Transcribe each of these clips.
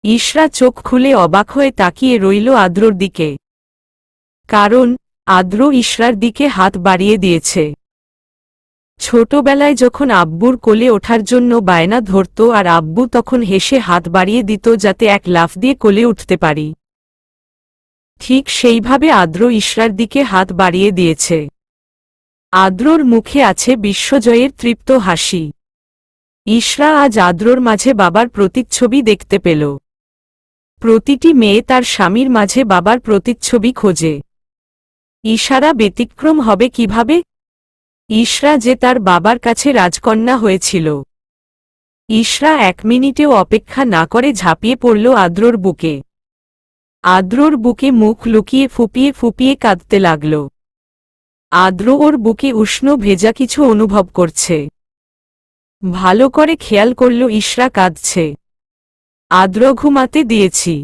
ইশরা চোখ খুলে অবাক হয়ে তাকিয়ে রইল আদ্রর দিকে। কারণ আদ্র ইশরার দিকে হাত বাড়িয়ে দিয়েছে। ছোটবেলায় যখন আব্বুর কোলে ওঠার জন্য বায়না ধরত আর আব্বু তখন হেসে হাত বাড়িয়ে দিত যাতে এক লাফ দিয়ে কোলে উঠতে পারি, ঠিক সেইভাবে আদ্র ইশরার দিকে হাত বাড়িয়ে দিয়েছে। আদ্রর মুখে আছে বিশ্বজয়ের তৃপ্ত হাসি। ইশরা আজ আদ্রর মাঝে বাবার প্রতিচ্ছবি দেখতে পেল। প্রতিটি মেয়ে তার স্বামীর মাঝে বাবার প্রতিচ্ছবি খোঁজে। ইশারা ব্যতিক্রম হবে কিভাবে? ইশরা যে তার বাবার কাছে রাজকন্যা হয়েছিল। ইশরা 1 মিনিটেও অপেক্ষা না করে ঝাঁপিয়ে পড়ল আদ্রর বুকে। আদ্রর বুকে মুখ লুকিয়ে ফুপিয়ে ফুপিয়ে কাঁদতে লাগল। আদ্র ওর বুকে উষ্ণ ভেজা কিছু অনুভব করছে। ভালো করে খেয়াল করল ইশরা কাঁদছে। আদ্র ঘুমাতে দিয়েছি,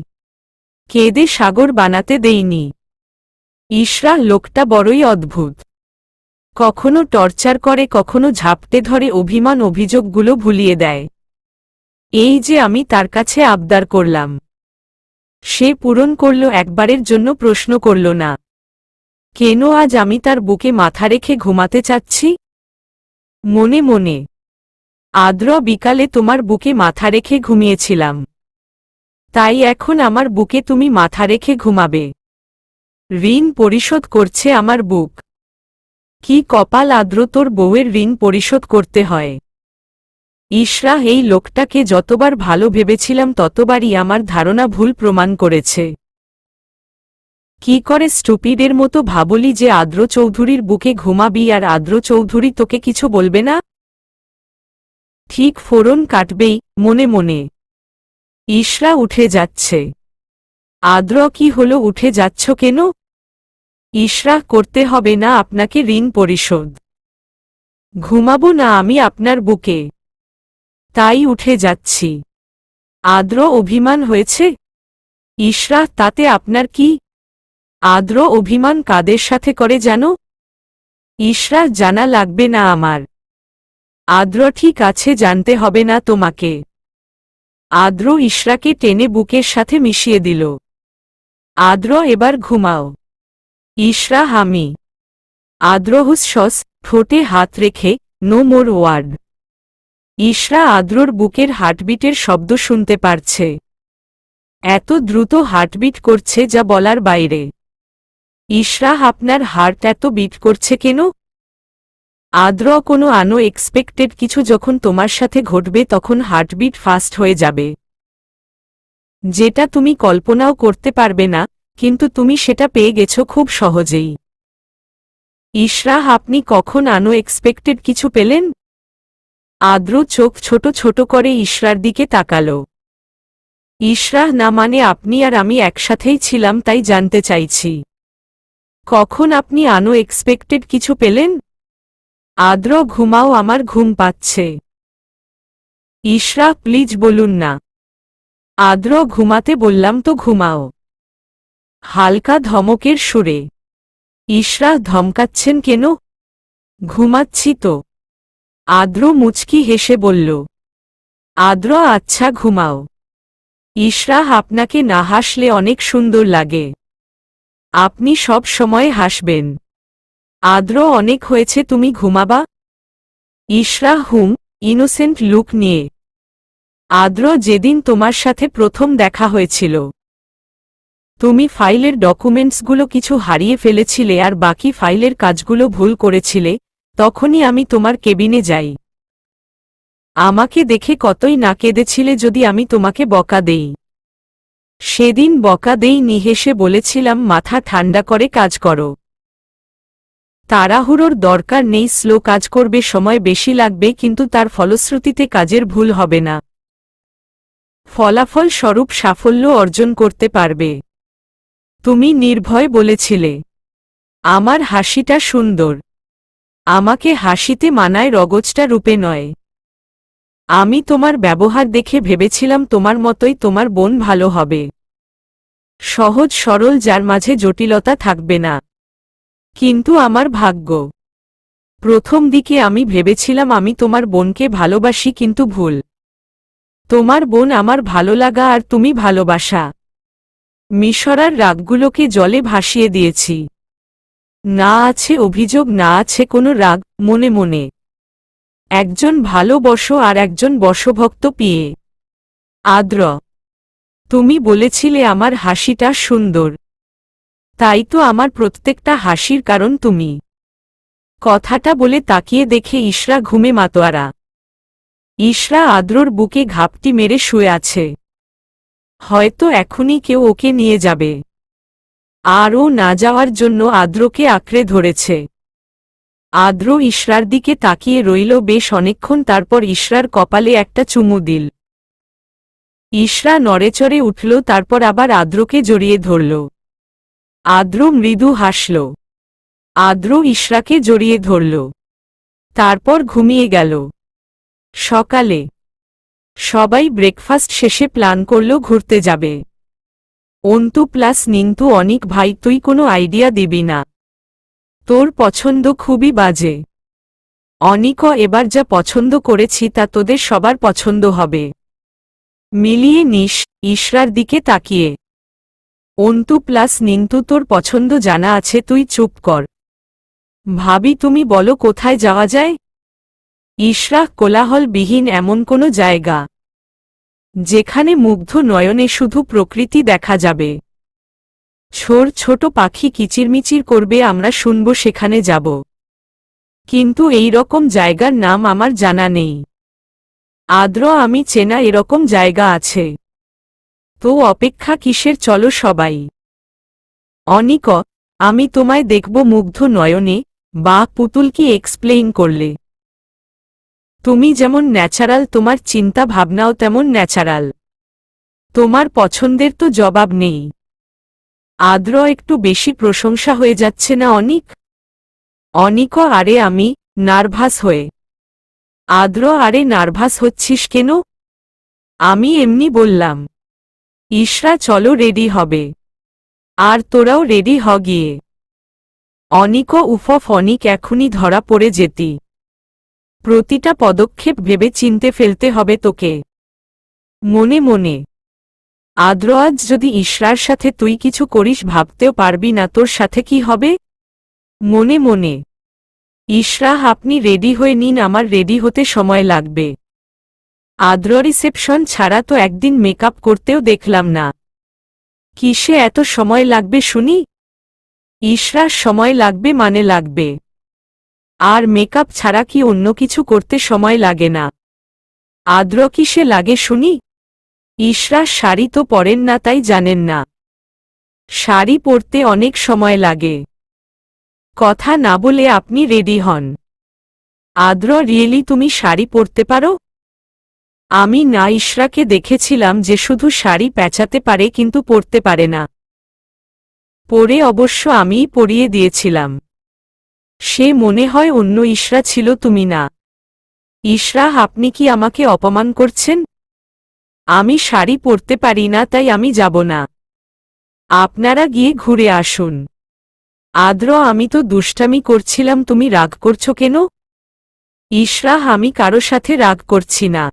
কেঁদে সাগর বানাতে দেইনি। ইশরা লোকটা বড়ই অদ্ভুত। কখনো টর্চার করে, কখনো ঝাপটে ধরে অভিমান অভিযোগগুলো ভুলিয়ে দেয়। এই যে আমি তার কাছে আবদার করলাম, সে পূরণ করল, একবারের জন্য প্রশ্ন করল না কেন আজ আমি তার বুকে মাথা রেখে ঘুমাতে চাচ্ছি। মনে মনে, আদ্র বিকালে তোমার বুকে মাথা রেখে ঘুমিয়েছিলাম, তাই এখন আমার বুকে তুমি মাথা রেখে ঘুমাবে। ঋণ পরিশোধ করছে আমার বুক। কি কপাল আদ্র, তোর বউয়ের ঋণ পরিশোধ করতে হয়। ইশরা এই লোকটাকে যতবার ভালো ভেবেছিলাম ততবারই আমার ধারণা ভুল প্রমাণ করেছে। কি করে স্টুপিডের মতো ভাবলি যে আদ্র চৌধুরীর বুকে ঘুমাবি আর আদ্র চৌধুরী তোকে কিছু বলবে না? ঠিক ফোড়ন কাটবেই মনে মনে। ইশরা উঠে যাচ্ছে। আদ্র কি হলো, উঠে যাচ্ছ কেন? ইশরা করতে হবে না আপনাকে ঋণ পরিশোধ। ঘুমাবো না আমি আপনার বুকে, তাই উঠে যাচ্ছি। আদ্র অভিমান হয়েছে? ইশরা তাতে আপনার কি? আদ্র অভিমান কাদের সাথে করে জানো? ইশরা জানা লাগবে না আমার। আদ্র ঠিক আছে, জানতে হবে না তোমাকে। আদ্র ইশরাকে টেনে বুকের সাথে মিশিয়ে দিল। আদ্র এবার ঘুমাও। ইশরা হামি। আদ্র হুসস ঠোঁটে হাত রেখে নো মোর ওয়ার্ড। ইশরা আদ্রর বুকের হার্টবিটের শব্দ শুনতে পারছে। এত দ্রুত হার্টবিট করছে যা বলার বাইরে। ইশরা আপনার হার্ট এত বিট করছে কেন? আদ্র কোনো আনএক্সপেক্টেড কিছু যখন তোমার সাথে ঘটবে তখন হার্টবিট ফাস্ট হয়ে যাবে, যেটা তুমি কল্পনাও করতে পারবে না, কিন্তু তুমি সেটা পেয়ে গেছো খুব সহজেই। ইশরা আপনি কখন আনএক্সপেক্টেড কিছু পেলেন? আদ্র চোখ ছোট ছোট করে ইশরার দিকে তাকালো। ইশরা না মানে আপনি আর আমি একসাথেই ছিলাম তাই জানতে চাইছি, কখন আপনি আনএক্সপেক্টেড কিছু পেলেন? আদ্র ঘুমাও, আমার ঘুম পাচ্ছে। ইশরা প্লিজ বলুন না। আদ্র ঘুমাতে বললাম তো ঘুমাও। হালকা ধমকের সুরে। ইশরা ধমকাচ্ছেন কেন? ঘুমাচ্ছি তো। আদ্র মুচকি হেসে বলল। আদ্র আচ্ছা ঘুমাও। ইশরা আপনাকে না হাসলে অনেক সুন্দর লাগে, আপনি সব সময় হাসবেন। আদ্র অনেক হয়েছে, তুমি ঘুমাবা। ইশরা ইনোসেন্ট লুক নিয়ে। আদ্র যেদিন তোমার সাথে প্রথম দেখা হয়েছিল, তুমি ফাইলের ডকুমেন্টসগুলো কিছু হারিয়ে ফেলেছিলে আর বাকি ফাইলের কাজগুলো ভুল করেছিলে, তখনই আমি তোমার কেবিনে যাই। আমাকে দেখে কতই না কেঁদেছিলে যদি আমি তোমাকে বকা দেই। সেদিন বকা দেইনি, হেসে বলেছিলাম মাথা ঠান্ডা করে কাজ করো, তাড়াহুড়োর দরকার নেই, স্লো কাজ করবে, সময় বেশি লাগবে কিন্তু তার ফলশ্রুতিতে কাজের ভুল হবে না, ফলাফল স্বরূপ সাফল্য অর্জন করতে পারবে। তুমি নির্ভয় বলেছিলে আমার হাসিটা সুন্দর, আমাকে হাসিতে মানায় রগজটা রূপে নয়। আমি তোমার ব্যবহার দেখে ভেবেছিলাম তোমার মতোই তোমার বোন ভালো হবে, সহজ সরল, যার মাঝে জটিলতা থাকবে না। কিন্তু আমার ভাগ্য, প্রথম দিকে আমি ভেবেছিলাম আমি তোমার বোনকে ভালোবাসি, কিন্তু ভুল। তোমার বোন আমার ভালো লাগা আর তুমি ভালোবাসা। মিশরার রাগগুলোকে জলে ভাসিয়ে দিয়েছি। না আছে অভিযোগ, না আছে কোনো রাগ, মনে মনে একজন ভালোবশো আর একজন বশভক্ত পিয়ে। আদ্র, তুমি বলেছিলে আমার হাসিটা সুন্দর, তাই তো আমার প্রত্যেকটা হাসির কারণ তুমি। কথাটা বলে তাকিয়ে দেখে ইশরা ঘুমে মাতোয়ারা। ইশরা আদ্রর বুকে ঘাপটি মেরে শুয়ে আছে। হয়তো এখনই কেউ ওকে নিয়ে যাবে। আর ও না যাওয়ার জন্য আদ্রকে আঁকড়ে ধরেছে। আদ্র ইশরার দিকে তাকিয়ে রইল বেশ অনেকক্ষণ, তারপর ইশরার কপালে একটা চুমু দিল। ইশরা নড়েচড়ে উঠল, তারপর আবার আদ্রকে জড়িয়ে ধরল। আদ্র মৃদু হাসল। আদ্র ইশরাকে জড়িয়ে ধরল, তারপর ঘুমিয়ে গেল। সকালে সবাই ব্রেকফাস্ট শেষে প্ল্যান করল ঘুরতে যাবে। অন্তু প্লাস নিন্তু, অনিক ভাই তুই কোনো আইডিয়া দিবি না? তোর পছন্দ খুবই বাজে। অনিক, এবার যা পছন্দ করেছি তা তোদের সবার পছন্দ হবে। মিলিয়ে নিস। ইশরার দিকে তাকিয়ে। অন্তু প্লাস নিন্তু, তোর পছন্দ জানা আছে, তুই চুপ কর। ভাবি তুমি বলো কোথায় যাওয়া যায়? ইশরা, কোলাহলবিহীন এমন কোনো জায়গা যেখানে মুগ্ধ নয়নে শুধু প্রকৃতি দেখা যাবে। ছোট পাখি কিচিরমিচির করবে, আমরা শুনব, সেখানে যাব। কিন্তু এই রকম জায়গার নাম আমার জানা নেই। আদ্র, আমি চেনা এরকম জায়গা আছে। তো অপেক্ষা কিসের, চলো সবাই। অনিক, আমি তোমায় দেখব মুগ্ধ নয়নে। বা পুতুল, কি এক্সপ্লেইন করলে? তুমি যেমন ন্যাচারাল, তোমার চিন্তা ভাবনাও তেমন ন্যাচারাল। তোমার পছন্দের তো জবাব নেই। আদ্র, একটু বেশি প্রশংসা হয়ে যাচ্ছে না অনিক? অনিক, আরে আমি নার্ভাস হয়ে। আদ্র, আরে নার্ভাস হচ্ছিস কেন? আমি এমনি বললাম। ইশরা, চলো রেডি হবে। আর তোরাও রেডি হ গিয়ে। অনিক, উফ, অনিক এখনই ধরা পড়ে যেতি। প্রতিটা পদক্ষেপ ভেবে চিনতে ফেলতে হবে তোকে। মনে মনে। আদ্র, আজ যদি ইশরার সাথে তুই কিছু করিস ভাবতেও পারবি না তোর সাথে কি হবে। মনে মনে। ইশরা, আপনি রেডি হয়ে নিন, আমার রেডি হতে সময় লাগবে। আদ্র, রিসেপশন ছাড়া তো একদিন মেকআপ করতেও দেখলাম না। কিসে এত সময় লাগবে শুনি? ইশরার সময় লাগবে মানে লাগবে। আর মেকআপ ছাড়া কি অন্য কিছু করতে সময় লাগে না? আদ্র, কিসে লাগে শুনি? ইশরা, শাড়ি তো পরেন না তাই জানেন না। শাড়ি পরতে অনেক সময় লাগে। কথা না বলে আপনি রেডি হন। আদ্র, রিয়েলি তুমি শাড়ি পরতে পারো? আমি না ইশরাকে দেখেছিলাম যে শুধু শাড়ি পেঁচাতে পারে কিন্তু পরতে পারে না। পরে অবশ্য আমিই পরিয়ে দিয়েছিলাম। সে মনে হয় অন্য ইশরা ছিল, তুমি না। ইশরা, আপনি কি আমাকে অপমান করছেন? আমি শাড়ি পরতে পারি না তাই আমি যাব না। আপনারা গিয়ে ঘুরে আসুন। আদ্র, আমি তো দুষ্টামি করছিলাম, তুমি রাগ করছো কেন? ইশরা, আমি কারো সাথে রাগ করছি না।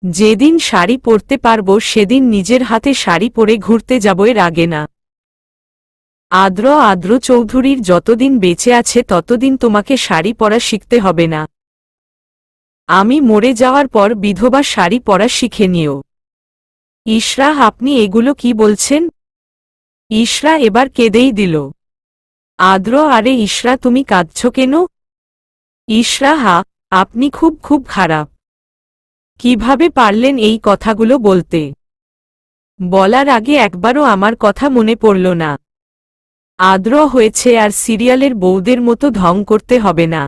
যেদিন শাড়ি পরতে পারবো সেদিন নিজের হাতে শাড়ি পরে ঘুরতে যাব, এর আগে না। আদ্র চৌধুরীর যতদিন বেঁচে আছে ততদিন তোমাকে শাড়ি পরা শিখতে হবে না। আমি মরে যাওয়ার পর বিধবা শাড়ি পরা শিখে নিও। ইশরা, আপনি এগুলো কি বলছেন? ইশরা এবার কেঁদেই দিল। আদ্র, আরে ইশরা তুমি কাঁদছ কেন? ইশরা, আপনি খুব খুব খারাপ। কিভাবে পারলেন এই কথাগুলো বলতে? বলার আগে একবারও আমার কথা মনে পড়ল না। আদ্র, হয়েছে আর সিরিয়ালের বউদের মতো ঢং করতে হবে না।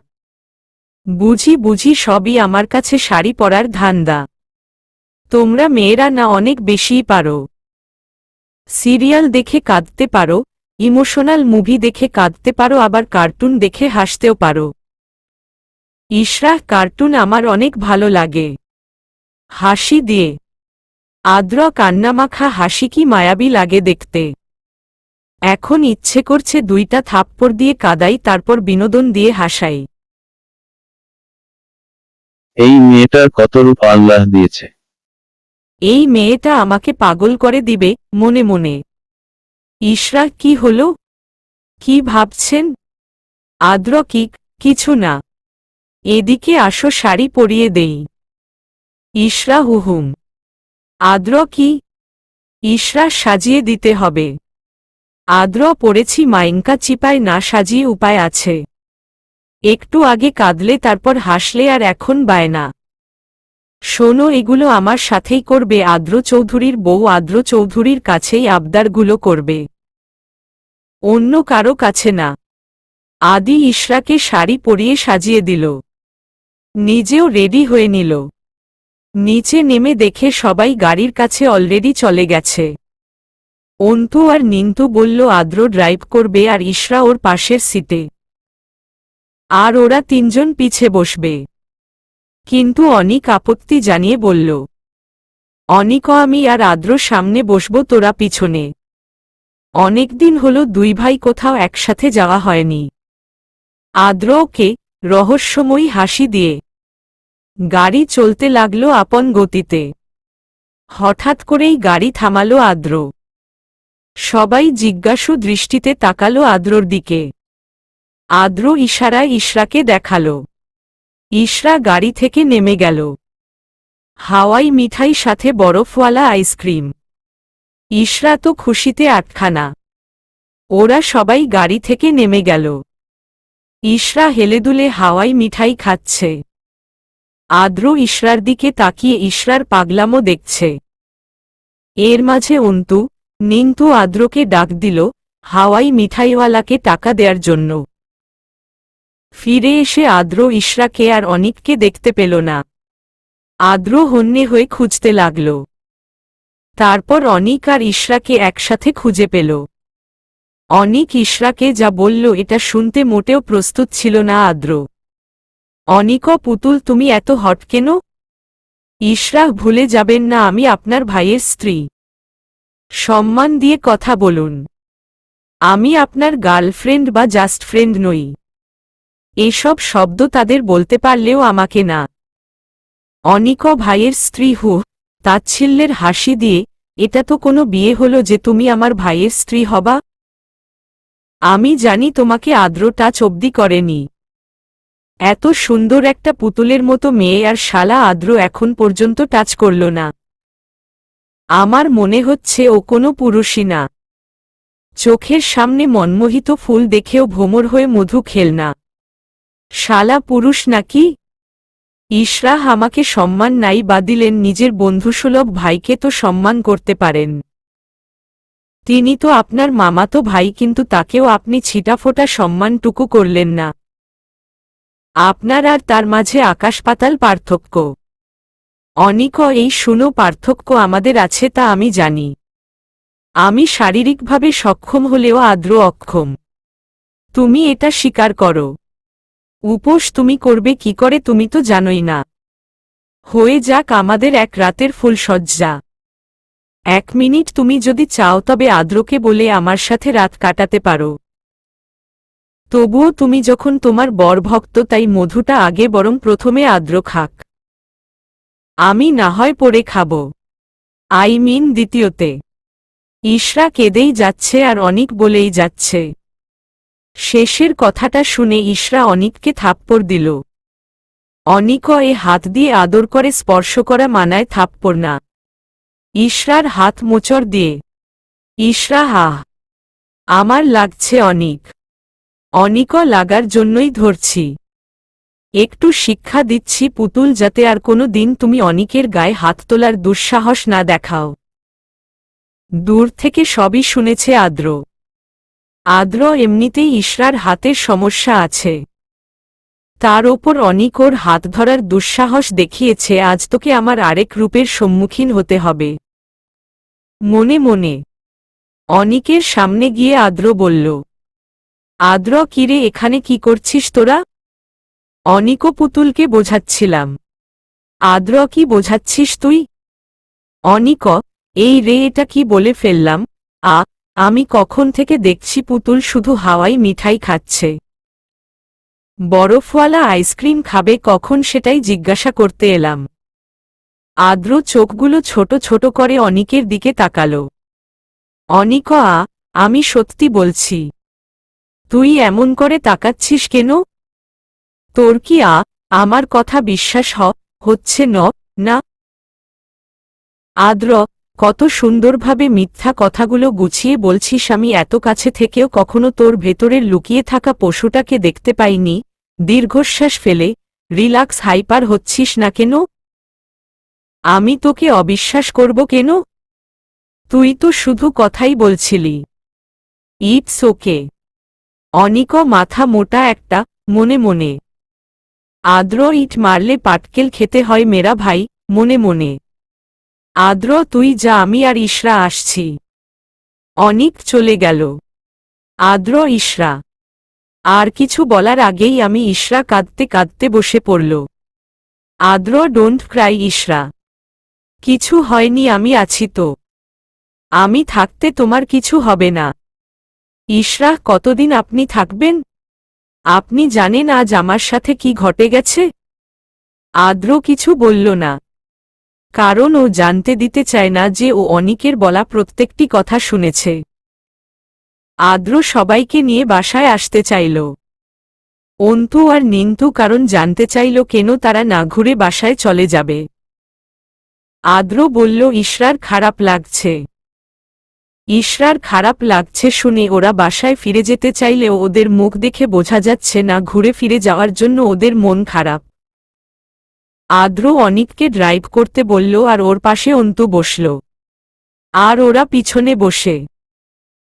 বুঝি সবই আমার কাছে শাড়ি পরার ধান্দা। তোমরা মেয়েরা না অনেক বেশিই পারো। সিরিয়াল দেখে কাঁদতে পারো, ইমোশনাল মুভি দেখে কাঁদতে পারো, আবার কার্টুন দেখে হাসতেও পারো। ইশরা, কার্টুন আমার অনেক ভালো লাগে। হাসি দিয়ে। আদ্র, কান্নামাখা হাসি কি মায়াবী লাগে দেখতে। এখন ইচ্ছে করছে দুইটা থাপ্পড় দিয়ে কাদাই, তারপর বিনোদন দিয়ে হাসাই। এই মেয়েটার কত রূপ আল্লাহ দিয়েছে। এই মেয়েটা আমাকে পাগল করে দিবে মনে মনে। ইশরা কি হলো? কি ভাবছেন? আদ্র কিছু না। এদিকে আসো, শাড়ি পরিয়ে দেই। ইশরা হুহুম। আদ্র কি? ইশরা সাজিয়ে দিতে হবে। আদ্র পড়েছি, মাইনকা চিপায় না সাজিয়ে উপায় আছে? একটু আগে কাঁদলে, তারপর হাসলে, আর এখন বায়না। শোনো, এগুলো আমার সাথেই করবে। আদ্র চৌধুরীর বউ আদ্র চৌধুরীর কাছেই আবদারগুলো করবে, অন্য কারো কাছে না। আদি ইশরাকে শাড়ি পরিয়ে সাজিয়ে দিল, নিজেও রেডি হয়ে নিল। নিচে নেমে দেখে সবাই গাড়ির কাছে অলরেডি চলে গেছে। অন্তু আর নিন্তু বলল আদ্র ড্রাইভ করবে আর ইশরা ওর পাশের সিটে, আর ওরা তিনজন পিছে বসবে। কিন্তু অনিক আপত্তি জানিয়ে বলল, অনিক, আমি আর আদ্র সামনে বসবো, তোরা পিছনে। অনেকদিন হলো দুই ভাই কোথাও একসাথে যাওয়া হয়নি। আদ্র ওকে রহস্যময়ী হাসি দিয়ে গাড়ি চলতে লাগলো আপন গতিতে। হঠাৎ করেই গাড়ি থামালো আদ্র। সবাই জিজ্ঞাসু দৃষ্টিতে তাকালো আদ্রর দিকে। আদ্র ইশারায় ইশরাকে দেখালো। ইশরা গাড়ি থেকে নেমে গেল। হাওয়াই মিঠাই সাথে বরফওয়ালা আইসক্রিম। ইশরা তো খুশিতে আটখানা। ওরা সবাই গাড়ি থেকে নেমে গেল। ইশরা হেলেদুলে হাওয়াই মিঠাই খাচ্ছে। আদ্র ইশরার দিকে তাকিয়ে ইশরার পাগলামো দেখছে। এর মাঝে অন্তু নিন্তু আদ্রকে ডাক দিল হাওয়াই মিঠাইওয়ালাকে টাকা দেয়ার জন্য। ফিরে এসে আদ্র ইশরাকে আর অনিককে দেখতে পেল না। আদ্র হন্যে হয়ে খুঁজতে লাগল। তারপর অনিক আর ইশরাকে একসাথে খুঁজে পেল। অনিক ইশরাকে যা বলল এটা শুনতে মোটেও প্রস্তুত ছিল না আদ্র। অনিক, পুতুল, তুমি এত হট কেন? ইশরা, ভুলে যাবেন না আমি আপনার ভাইয়ের স্ত্রী। সম্মান দিয়ে কথা বলুন। আমি আপনার গার্লফ্রেন্ড বা জাস্ট ফ্রেন্ড নই। এসব শব্দ তাদের বলতে পারলেও আমাকে না। অনিক ভাইয়ের স্ত্রী? হু, তাচ্ছিল্যের হাসি দিয়ে, এটা তো কোনো বিয়ে হলো যে তুমি আমার ভাইয়ের স্ত্রী হবা? আমি জানি তোমাকে আদ্র টাচ অবধি করেনি। এত সুন্দর একটা পুতুলের মতো মেয়ে আর শালা আদ্র এখন পর্যন্ত টাচ করল না। আমার মনে হচ্ছে ও কোনো পুরুষই না। চোখের সামনে মনমোহিত ফুল দেখেও ভ্রমর হয়ে মধু খেলনা। শালা পুরুষ নাকি? ইশরা, আমাকে সম্মান নাই বা দিলেন, নিজের বন্ধুসুলভ ভাইকে তো সম্মান করতে পারেন। তিনি তো আপনার মামাতো ভাই, কিন্তু তাকেও আপনি ছিটাফোটা সম্মানটুকু করলেন না। আপনার আর তার মাঝে আকাশ পাতাল পার্থক্য। অনিক, এই শুনো, পার্থক্য আমাদের আছে তা আমি জানি। আমি শারীরিকভাবে সক্ষম হলেও আদ্র অক্ষম। তুমি এটা স্বীকার করো। উপোস তুমি করবে কি করে তুমি তো জানোই না। হয়ে যাক আমাদের এক রাতের ফুলসজ্জা। 1 মিনিট তুমি যদি চাও তবে আদ্রকে বলে আমার সাথে রাত কাটাতে পারো। তবুও তুমি যখন তোমার বর ভক্ত, তাই মধুটা আগে বরং প্রথমে আদ্র খাক। আমি না হয় পরে খাব। দ্বিতীয়তে। ইশরা কেঁদেই যাচ্ছে আর অনিক বলেই যাচ্ছে। শেষের কথাটা শুনে ইশরা অনিককে থাপ্পড় দিল। অনিক এ হাত দিয়ে আদর করে স্পর্শ করা মানায় থাপ্পড় না। ইশরার হাত মোচড় দিয়ে। ইশরা, হাহ, আমার লাগছে অনিক। অনিক, লাগার জন্যই ধরছি। একটু শিক্ষা দিচ্ছি পুতুল, যাতে আর কোনো দিন তুমি অনিকের গায়ে হাত তোলার দুঃসাহস না দেখাও। দূর থেকে সবই শুনেছে আদ্র। আদ্র এমনিতেই ইশরার হাতের সমস্যা আছে, তার ওপর অনিক ওর হাত ধরার দুঃসাহস দেখিয়েছে। আজ তোকে আমার আরেক রূপের সম্মুখীন হতে হবে। মনে মনে অনিকের সামনে গিয়ে আদ্র বলল, আদ্র, কিরে, এখানে কি করছিস তোরা? অনিক, পুতুলকে বোঝাচ্ছিলাম। আদ্র, কি বোঝাচ্ছিস তুই? অনিক, এই রে, এটা কি বলে ফেললাম। আমি কখন থেকে দেখছি পুতুল শুধু হাওয়াই মিঠাই খাচ্ছে। বরফওয়ালা আইসক্রিম খাবে কখন সেটাই জিজ্ঞাসা করতে এলাম। আদ্র চোখগুলো ছোট ছোট করে অনিকের দিকে তাকালো। অনিক, আমি সত্যি বলছি। তুই এমন করে তাকাচ্ছিস কেন? তোর কি আমার কথা বিশ্বাস হচ্ছে না? আদ্র, কত সুন্দরভাবে মিথ্যা কথাগুলো গুছিয়ে বলছিস। আমি এত কাছে থেকেও কখনো তোর ভেতরের লুকিয়ে থাকা পশুটাকে দেখতে পাইনি। দীর্ঘশ্বাস ফেলে রিল্যাক্স। হাইপার হচ্ছিস না কেন? আমি তোকে অবিশ্বাস করব কেন? তুই তো শুধু কথাই বলছিলি। It's okay. অনিক মাথা মোটা একটা, মনে মনে। আদ্র, ইট মারলে পাটকেল খেতে হয় মেরা ভাই, মনে মনে। আদ্র, তুই যা, আমি আর ইশরা আসছি। অনিক চলে গেল। আদ্র, ইশরা। আর কিছু বলার আগেই আমি ইশরা কাঁদতে কাঁদতে বসে পড়ল। আদ্র, ডোন্ট ক্রাই ইশরা। কিছু হয়নি, আমি আছি তো। আমি থাকতে তোমার কিছু হবে না। ইশরা, কতদিন আপনি থাকবেন? আপনি জানেন আজ আমার সাথে কি ঘটে গেছে? আদ্র কিছু বলল না, কারণ ও জানতে দিতে চায় না যে ও অনিকের বলা প্রত্যেকটি কথা শুনেছে। আদ্র সবাইকে নিয়ে বাসায় আসতে চাইল। অন্তু আর নিন্তু কারণ জানতে চাইল কেন তারা না ঘুরে বাসায় চলে যাবে। আদ্র বলল ইশরার খারাপ লাগছে। ইশরার খারাপ লাগছে শুনে ওরা বাসায় ফিরে যেতে চাইলেও ওদের মুখ দেখে বোঝা যাচ্ছে না ঘুরে ফিরে যাওয়ার জন্য ওদের মন খারাপ। আদ্র অনিককে ড্রাইভ করতে বলল আর ওর পাশে অন্তু বসল। আর ওরা পিছনে বসে।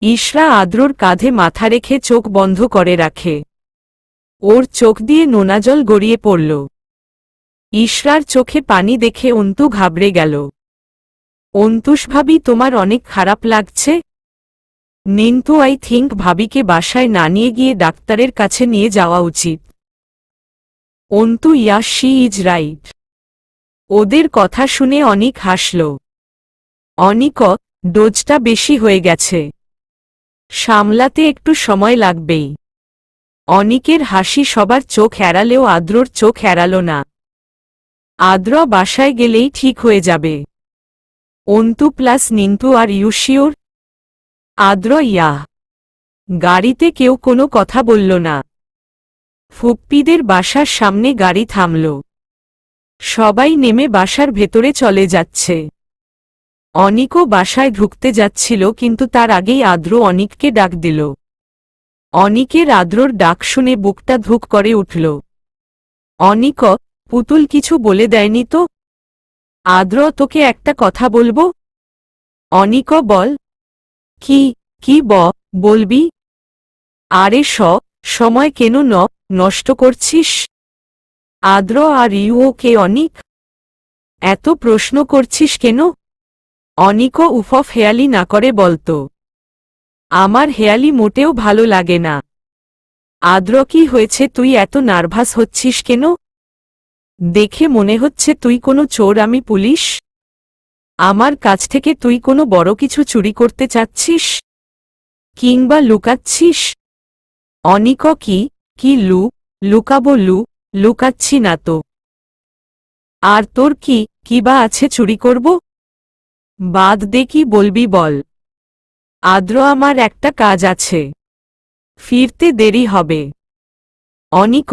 ইশরা আদ্রর কাঁধে মাথা রেখে চোখ বন্ধ করে রাখে। ওর চোখ দিয়ে নোনা জল গড়িয়ে পড়ল। ইশরার চোখে পানি দেখে অন্তু ঘাবড়ে গেল। অন্তুষ, ভাবি তোমার অনেক খারাপ লাগছে? নিন্তু, আই থিঙ্ক ভাবিকে বাসায় না নিয়ে গিয়ে ডাক্তারের কাছে নিয়ে যাওয়া উচিত। অন্তু, ইয়া, শি ইজ রাইট। ওদের কথা শুনে অনিক হাসল। অনিক, ডোজটা বেশি হয়ে গেছে। সামলাতে একটু সময় লাগবেই। অনিকের হাসি সবার চোখ এড়ালেও আদ্রর চোখ এড়াল না। আদ্র বাসায় গেলেই ঠিক হয়ে যাবে। অন্তু প্লাস নিন্তু, আর ইউ শিওর? আদ্র, ইয়া। গাড়িতে কেউ কোনো কথা বলল না। ফুপ্পিদের বাসার সামনে গাড়ি থামল। সবাই নেমে বাসার ভেতরে চলে যাচ্ছে। অনিকও বাসায় ঢুকতে যাচ্ছিল, কিন্তু তার আগেই আদ্র অনিককে ডাক দিল। অনিকের আদ্রর ডাক শুনে বুকটা ধুক করে উঠল। অনিক, পুতুল কিছু বলে দেয়নি তো? আদ্র, তোকে একটা কথা বলবো। অনিক, বল। কি বলবি? আরে সময় কেন নষ্ট করছিস? আদ্র, আর ইউ ওকে অনিক? এত প্রশ্ন করছিস কেন? অনিক উফফ হেয়ালি না করে বলতো। আমার হেয়ালি মোটেও ভালো লাগে না। আদ্র, কি হয়েছে? তুই এত নার্ভাস হচ্ছিস কেন? দেখে মনে হচ্ছে তুই কোনো চোর, আমি পুলিশ। আমার কাছ থেকে তুই কোনো বড় কিছু চুরি করতে চাচ্ছিস? কিংবা লুকাচ্ছিস? অনিক, কি লুকাবো? লুকাচ্ছি না তো। আর তোর কি বা আছে চুরি করব? বাদ দে, কি বলবি বল। আদ্র, আমার একটা কাজ আছে। ফিরতে দেরি হবে। অনিক,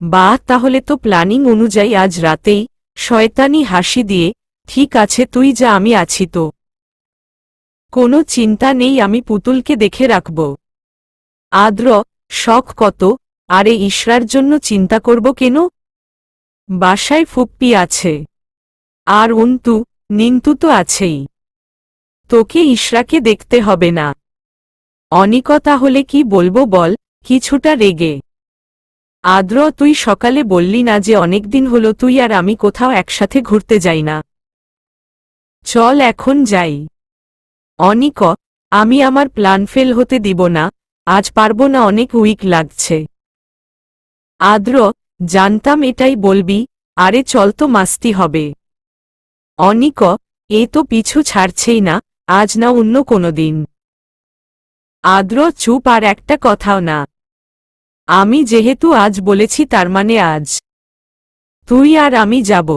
বাহ, তাহলে তো প্ল্যানিং অনুযায়ী আজ রাতেই। শয়তানি হাসি দিয়ে, ঠিক আছে তুই যা, আমি আছি তো। কোনো চিন্তা নেই, আমি পুতুলকে দেখে রাখব। আদ্র, শখ কত। আরে ইশরার জন্য চিন্তা করব কেন? বাসায় ফুপ্পি আছে। আর অন্তু নিন্তু তো আছেই। তোকে ইশরাকে দেখতে হবে না। অনিক, তাহলে কি বলবো বল, কিছুটা রেগে। আদ্র, তুই সকালে বললি না যে অনেকদিন হলো তুই আর আমি কোথাও একসাথে ঘুরতে যাই না? চল এখন যাই। অনিক, আমি আমার প্ল্যান ফেল হতে দিব না। আজ পারবো না, অনেক উইক লাগছে। আদ্র, জানতাম এটাই বলবি। আরে চল তো, মাস্তি হবে। অনিক, এ তো পিছু ছাড়ছেই না। আজ না অন্য কোনো দিন। আদ্র চুপ, আর একটা কথাও না। আমি যেহেতু আজ বলেছি তার মানে আজ। তুই আর আমি যাব।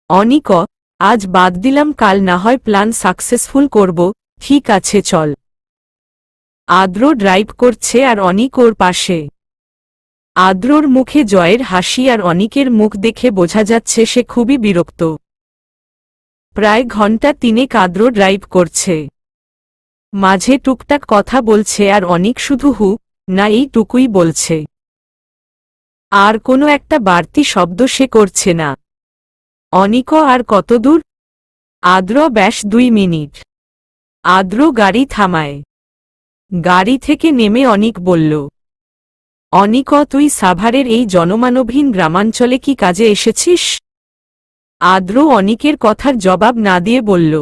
অনিক, আজ বাদ দিলাম, কাল না হয় প্ল্যান সাকসেসফুল করব। ঠিক আছে চল। আদ্র ড্রাইভ করছে আর অনিক ওর পাশে। আদ্রর মুখে জয়ের হাসি আর অনিকের মুখ দেখে বোঝা যাচ্ছে সে খুবই বিরক্ত। প্রায় ঘন্টা 3 আদ্র ড্রাইভ করছে। মাঝে টুকটাক কথা বলছে আর অনিক শুধু হু না এইটুকুই বলছে। আর কোনো একটা বাড়তি শব্দ সে করছে না। অনিক আর কত দূর? আদ্র ব্যাস 2 মিনিট। আদ্র গাড়ি থামায়। গাড়ি থেকে নেমে অনিক বলল, অনিক, তুই সাভারের এই জনমানবহীন গ্রামাঞ্চলে কি কাজে এসেছিস? আদ্র অনিকের কথার জবাব না দিয়ে বলল,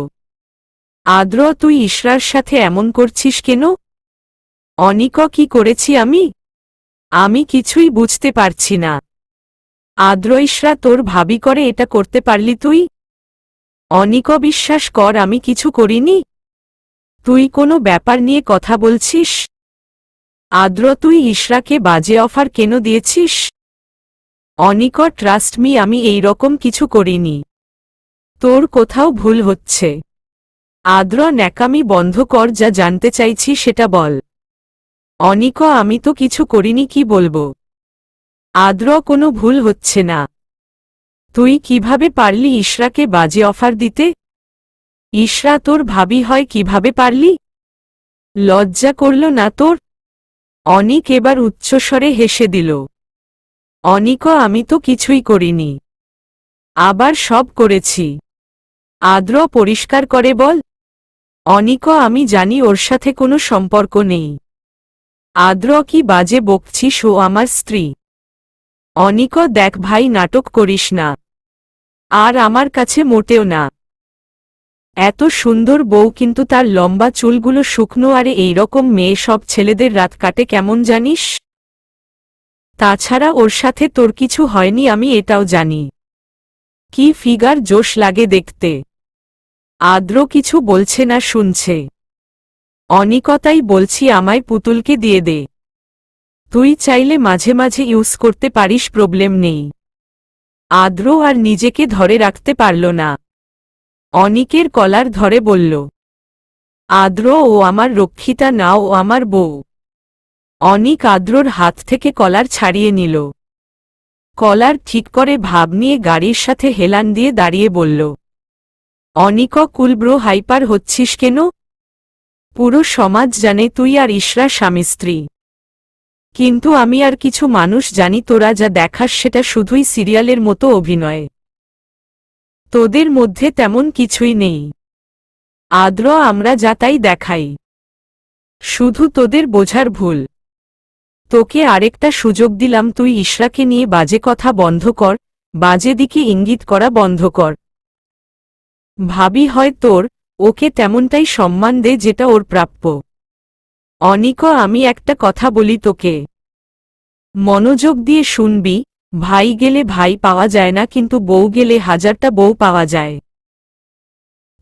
আদ্র, তুই ইশরার সাথে এমন করছিস কেন? অনিক, কি করেছি আমি? আমি কিছুই বুঝতে পারছি না। আদ্র, ইশরা তোর ভাবি করে এটা করতে পারলি তুই? অনিক, বিশ্বাস কর আমি কিছু করিনি। তুই কোনো ব্যাপার নিয়ে কথা বলছিস? আদ্র, তুই ইশরাকে বাজে অফার কেন দিয়েছিস? অনিক, ট্রাস্ট মি, আমি এই রকম কিছু করিনি। তোর কোথাও ভুল হচ্ছে। আদ্র, ন্যাকামি বন্ধ কর, যা জানতে চাইছি সেটা বল। অনিক, আমি তো কিছু করিনি, কি বলবো? আদ্র, কোনো ভুল হচ্ছে না। তুই কিভাবে পারলি ইশরাকে বাজে অফার দিতে? ইশরা তোর ভাবি হয়, কিভাবে পারলি? লজ্জা করল না তোর? অনিক এবার উচ্চস্বরে হেসে দিল। অনিক, আমি তো কিছুই করিনি। আবার সব করেছি। আদ্র, পরিষ্কার করে বল। অনিক, আমি জানি ওর সাথে কোনো সম্পর্ক নেই। আদ্র, কি বাজে বকছিস? ও আমার স্ত্রী। অনিক, দেখ ভাই, নাটক করিস না। আর আমার কাছে মোটেও না। এত সুন্দর বউ, কিন্তু তার লম্বা চুলগুলো শুকনো, আরে এইরকম মেয়ে সব ছেলেদের রাত কাটে কেমন জানিস? তাছাড়া ওর সাথে তোর কিছু হয়নি, আমি এটাও জানি। কি ফিগার, জোশ লাগে দেখতে। আদ্র কিছু বলছে না, শুনছে। অনিকতাই বলছি, আমায় পুতুলকে দিয়ে দে। তুই চাইলে মাঝে মাঝে ইউজ করতে পারিস, প্রবলেম নেই। আদ্র আর নিজেকে ধরে রাখতে পারল না। অনিকের কলার ধরে বলল, আদ্র, ও আমার রক্ষিতা না, ও আমার বউ। অনিক আদ্রর হাত থেকে কলার ছাড়িয়ে নিল। কলার ঠিক করে ভাব নিয়ে গাড়ির সাথে হেলান দিয়ে দাঁড়িয়ে বলল, অনিক, কুল ব্রো, হাইপার হচ্ছিস কেন? পুরো সমাজ জানে তুই আর ইশরা স্বামী স্ত্রী। কিন্তু আমি আর কিছু মানুষ জানি, তোরা যা দেখাস সেটা শুধুই সিরিয়ালের মতো অভিনয়। তোদের মধ্যে তেমন কিছুই নেই। আদ্র, আমরা যা তাই দেখাই। শুধু তোদের বোঝার ভুল। তোকে আরেকটা সুযোগ দিলাম, তুই ইশরাকে নিয়ে বাজে কথা বন্ধ কর, বাজে দিকে ইঙ্গিত করা বন্ধ কর। ভাবি হয় তোর, ওকে তেমনটাই সম্মান দে যেটা ওর প্রাপ্য। অনিক, আমি একটা কথা বলি তোকে, মনোযোগ দিয়ে শুনবি। ভাই গেলে ভাই পাওয়া যায় না, কিন্তু বউ গেলে হাজারটা বউ পাওয়া যায়।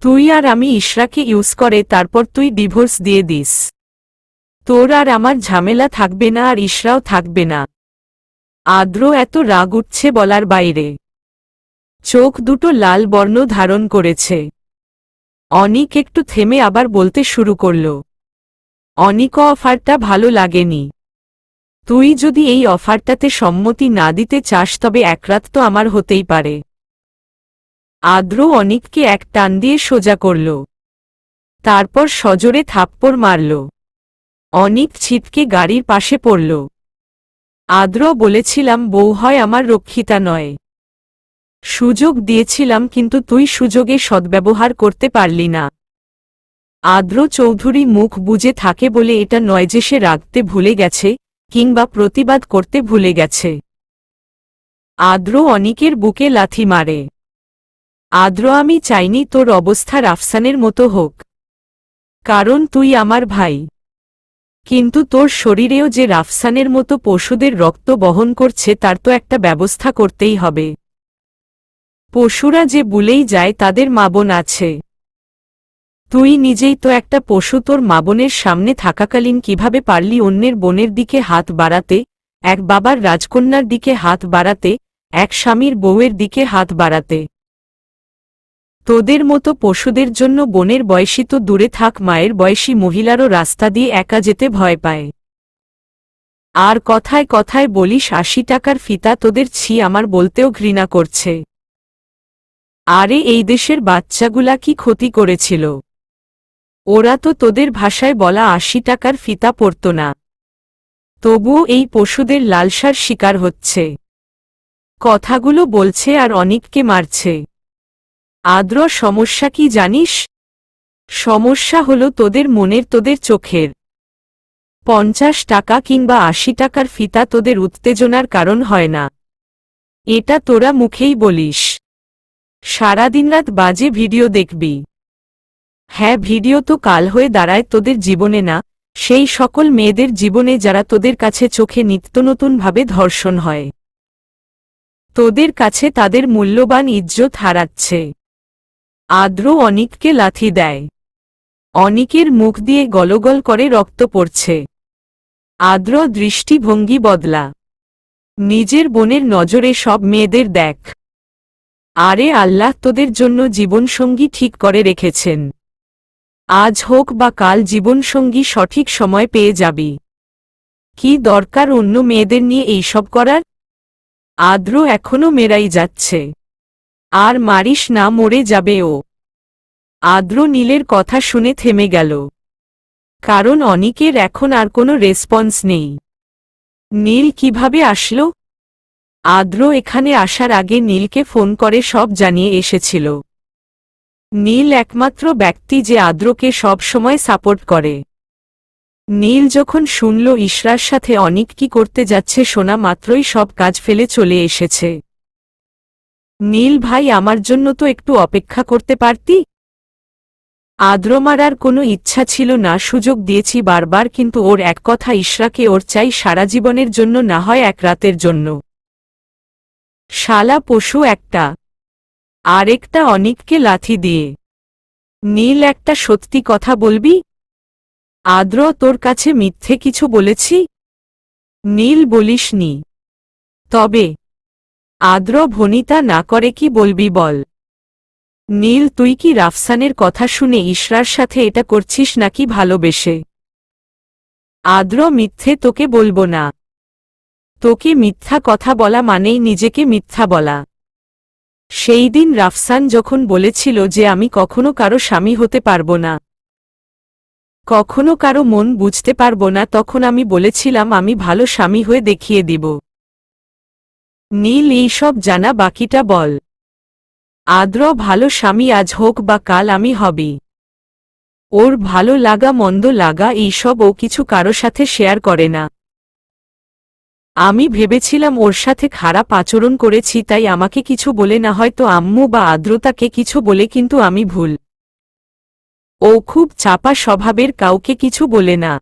তুই আর আমি ইশরাকে ইউজ করে তারপর তুই ডিভোর্স দিয়ে দিস। তোর আর আমার ঝামেলা থাকবে না, আর ইশরাও থাকবে না। আদ্র এত রাগ উঠছে বলার বাইরে। চোখ দুটো লাল বর্ণ ধারণ করেছে। অনিক একটু থেমে আবার বলতে শুরু করল, অনিক, অফারটা ভালো লাগেনি। তুই যদি এই অফারটাতে সম্মতি না দিতে চাস তবে এক রাত তো আমার হতেই পারে। আদ্র অনিককে এক টান দিয়ে সোজা করল। তারপর সজোরে থাপ্পড় মারল। অনিক ছিটকে গাড়ির পাশে পড়ল। আদ্র, বলেছিলাম বউ হয় আমার, রক্ষিতা নয়। সুযোগ দিয়েছিলাম, কিন্তু তুই সুযোগে সদ্ব্যবহার করতে পারলি না। আদ্র চৌধুরী মুখ বুজে থাকে বলে এটা নয় যে সে রাগতে ভুলে গেছে কিংবা প্রতিবাদ করতে ভুলে গেছে। আদ্র অনিকের বুকে লাথি মারে। আদ্র, আমি চাইনি তোর অবস্থা রাফসানের মতো হোক, কারণ তুই আমার ভাই। কিন্তু তোর শরীরেও যে রাফসানের মতো পশুদের রক্ত বহন করছে তার তো একটা ব্যবস্থা করতেই হবে। পশুরা যে ভুলেই যায় তাদের মা বোন আছে। তুই নিজেই তো একটা পশু। তোর মা বোনের সামনে থাকাকালীন কিভাবে পারলি অন্যের বোনের দিকে হাত বাড়াতে, এক বাবার রাজকন্যার দিকে হাত বাড়াতে, এক স্বামীর বউয়ের দিকে হাত বাড়াতে? তোদের মতো পশুদের জন্য বোনের বয়সী তো দূরে থাক, মায়ের বয়সী মহিলারও রাস্তা দিয়ে একা যেতে ভয় পায়। আর কথায় কথায় বলিস ৮০ টাকার ফিতা, তোদের ছি আমার বলতেও ঘৃণা করছে। আরে এই দেশের বাচ্চাগুলা কি ক্ষতি করেছিল? ওরা তো তোদের ভাষায় বলা ৮০ টাকার ফিতা পরত না। তবুও এই পশুদের লালসার শিকার হচ্ছে। কথাগুলো বলছে আর অনিককে মারছে। আদ্র, সমস্যা কি জানিস? সমস্যা হলো তোদের মনের, তোদের চোখের। ৫০ টাকা কিংবা ৮০ টাকার ফিতা তোদের উত্তেজনার কারণ হয় না। এটা তোরা মুখেই বলিস। সারাদিনরাত বাজে ভিডিও দেখবি। হ্যাঁ, ভিডিও তো কাল হয়ে দাঁড়ায় তোদের জীবনে না, সেই সকল মেয়েদের জীবনে যারা তোদের কাছে চোখে নিত্য নতুনভাবে ধর্ষণ হয়। তোদের কাছে তাদের মূল্যবান ইজ্জত হারাচ্ছে। আদ্র অনিককে লাথি দেয়। অনিকের মুখ দিয়ে গলগল করে রক্ত পড়ছে। আদ্র দৃষ্টিভঙ্গি বদলা। নিজের বোনের নজরে সব মেয়েদের দেখ। আরে আল্লাহ তোদের জন্য জীবনসঙ্গী ঠিক করে রেখেছেন। আজ হোক বা কাল জীবনসঙ্গী সঠিক সময় পেয়ে যাবি। কি দরকার অন্য মেয়েদের নিয়ে এইসব করার? আদ্র এখনো মেরাই যাচ্ছে। আর মারিস না, মরে যাবে ও। আদ্র নীলের কথা শুনে থেমে গেল। কারণ অনিকের এখন আর কোনো রেসপন্স নেই। নীল কিভাবে আসলো? আদ্র এখানে আসার আগে নীলকে ফোন করে সব জানিয়ে এসেছিল। নীল একমাত্র ব্যক্তি যে আদ্রকে সব সময় সাপোর্ট করে। নীল যখন শুনল ইশরার সাথে অনিক কি করতে যাচ্ছে, শোনা মাত্রই সব কাজ ফেলে চলে এসেছে। নীল ভাই, আমার জন্য তো একটু অপেক্ষা করতে পারতি। আদ্র মারার কোনো ইচ্ছা ছিল না, সুযোগ দিয়েছি বারবার, কিন্তু ওর এক কথা, ইশরাকে ওর চাই সারা জীবনের জন্য, না হয় এক রাতের জন্য। শালা পশু একটা। আরেকটা অনিককে লাথি দিয়ে। নীল, একটা সত্যি কথা বলবি? আদ্র, তোর কাছে মিথ্যে কিছু বলেছি? নীল, বলিসনি। তবে আদ্র ভনিতা না করে কি বলবি বল? নীল, তুই কি রাফসানের কথা শুনে ইশরার সাথে এটা করছিস নাকি ভালোবেসে? আদ্র, মিথ্যে তোকে বলবো না। তোকে মিথ্যা কথা বলা মানেই নিজেকে মিথ্যা বলা। সেই দিন রাফসান যখন বলেছিল যে আমি কখনো কারো স্বামী হতে পারবো না, কখনো কারো মন বুঝতে পারবো না, তখন আমি বলেছিলাম আমি ভালো স্বামী হয়ে দেখিয়ে দিব। নীল, এইসব জানা বাকিটা বল। আদ্র, ভালো স্বামী আজ হোক বা কাল আমি হবি। ওর ভালো লাগা মন্দ লাগা এইসব ও কিছু কারো সাথে শেয়ার করে না। আমি ভেবেছিলাম ওর সাথে খারাপ আচরণ করেছি, তাই আমাকে কিছু বলে না, হয়তো আম্মু বা আদ্রতাকে কিছু বলে, কিন্তু আমি ভুল। ও খুব চাপা স্বভাবের, কাউকে কিছু বলে না।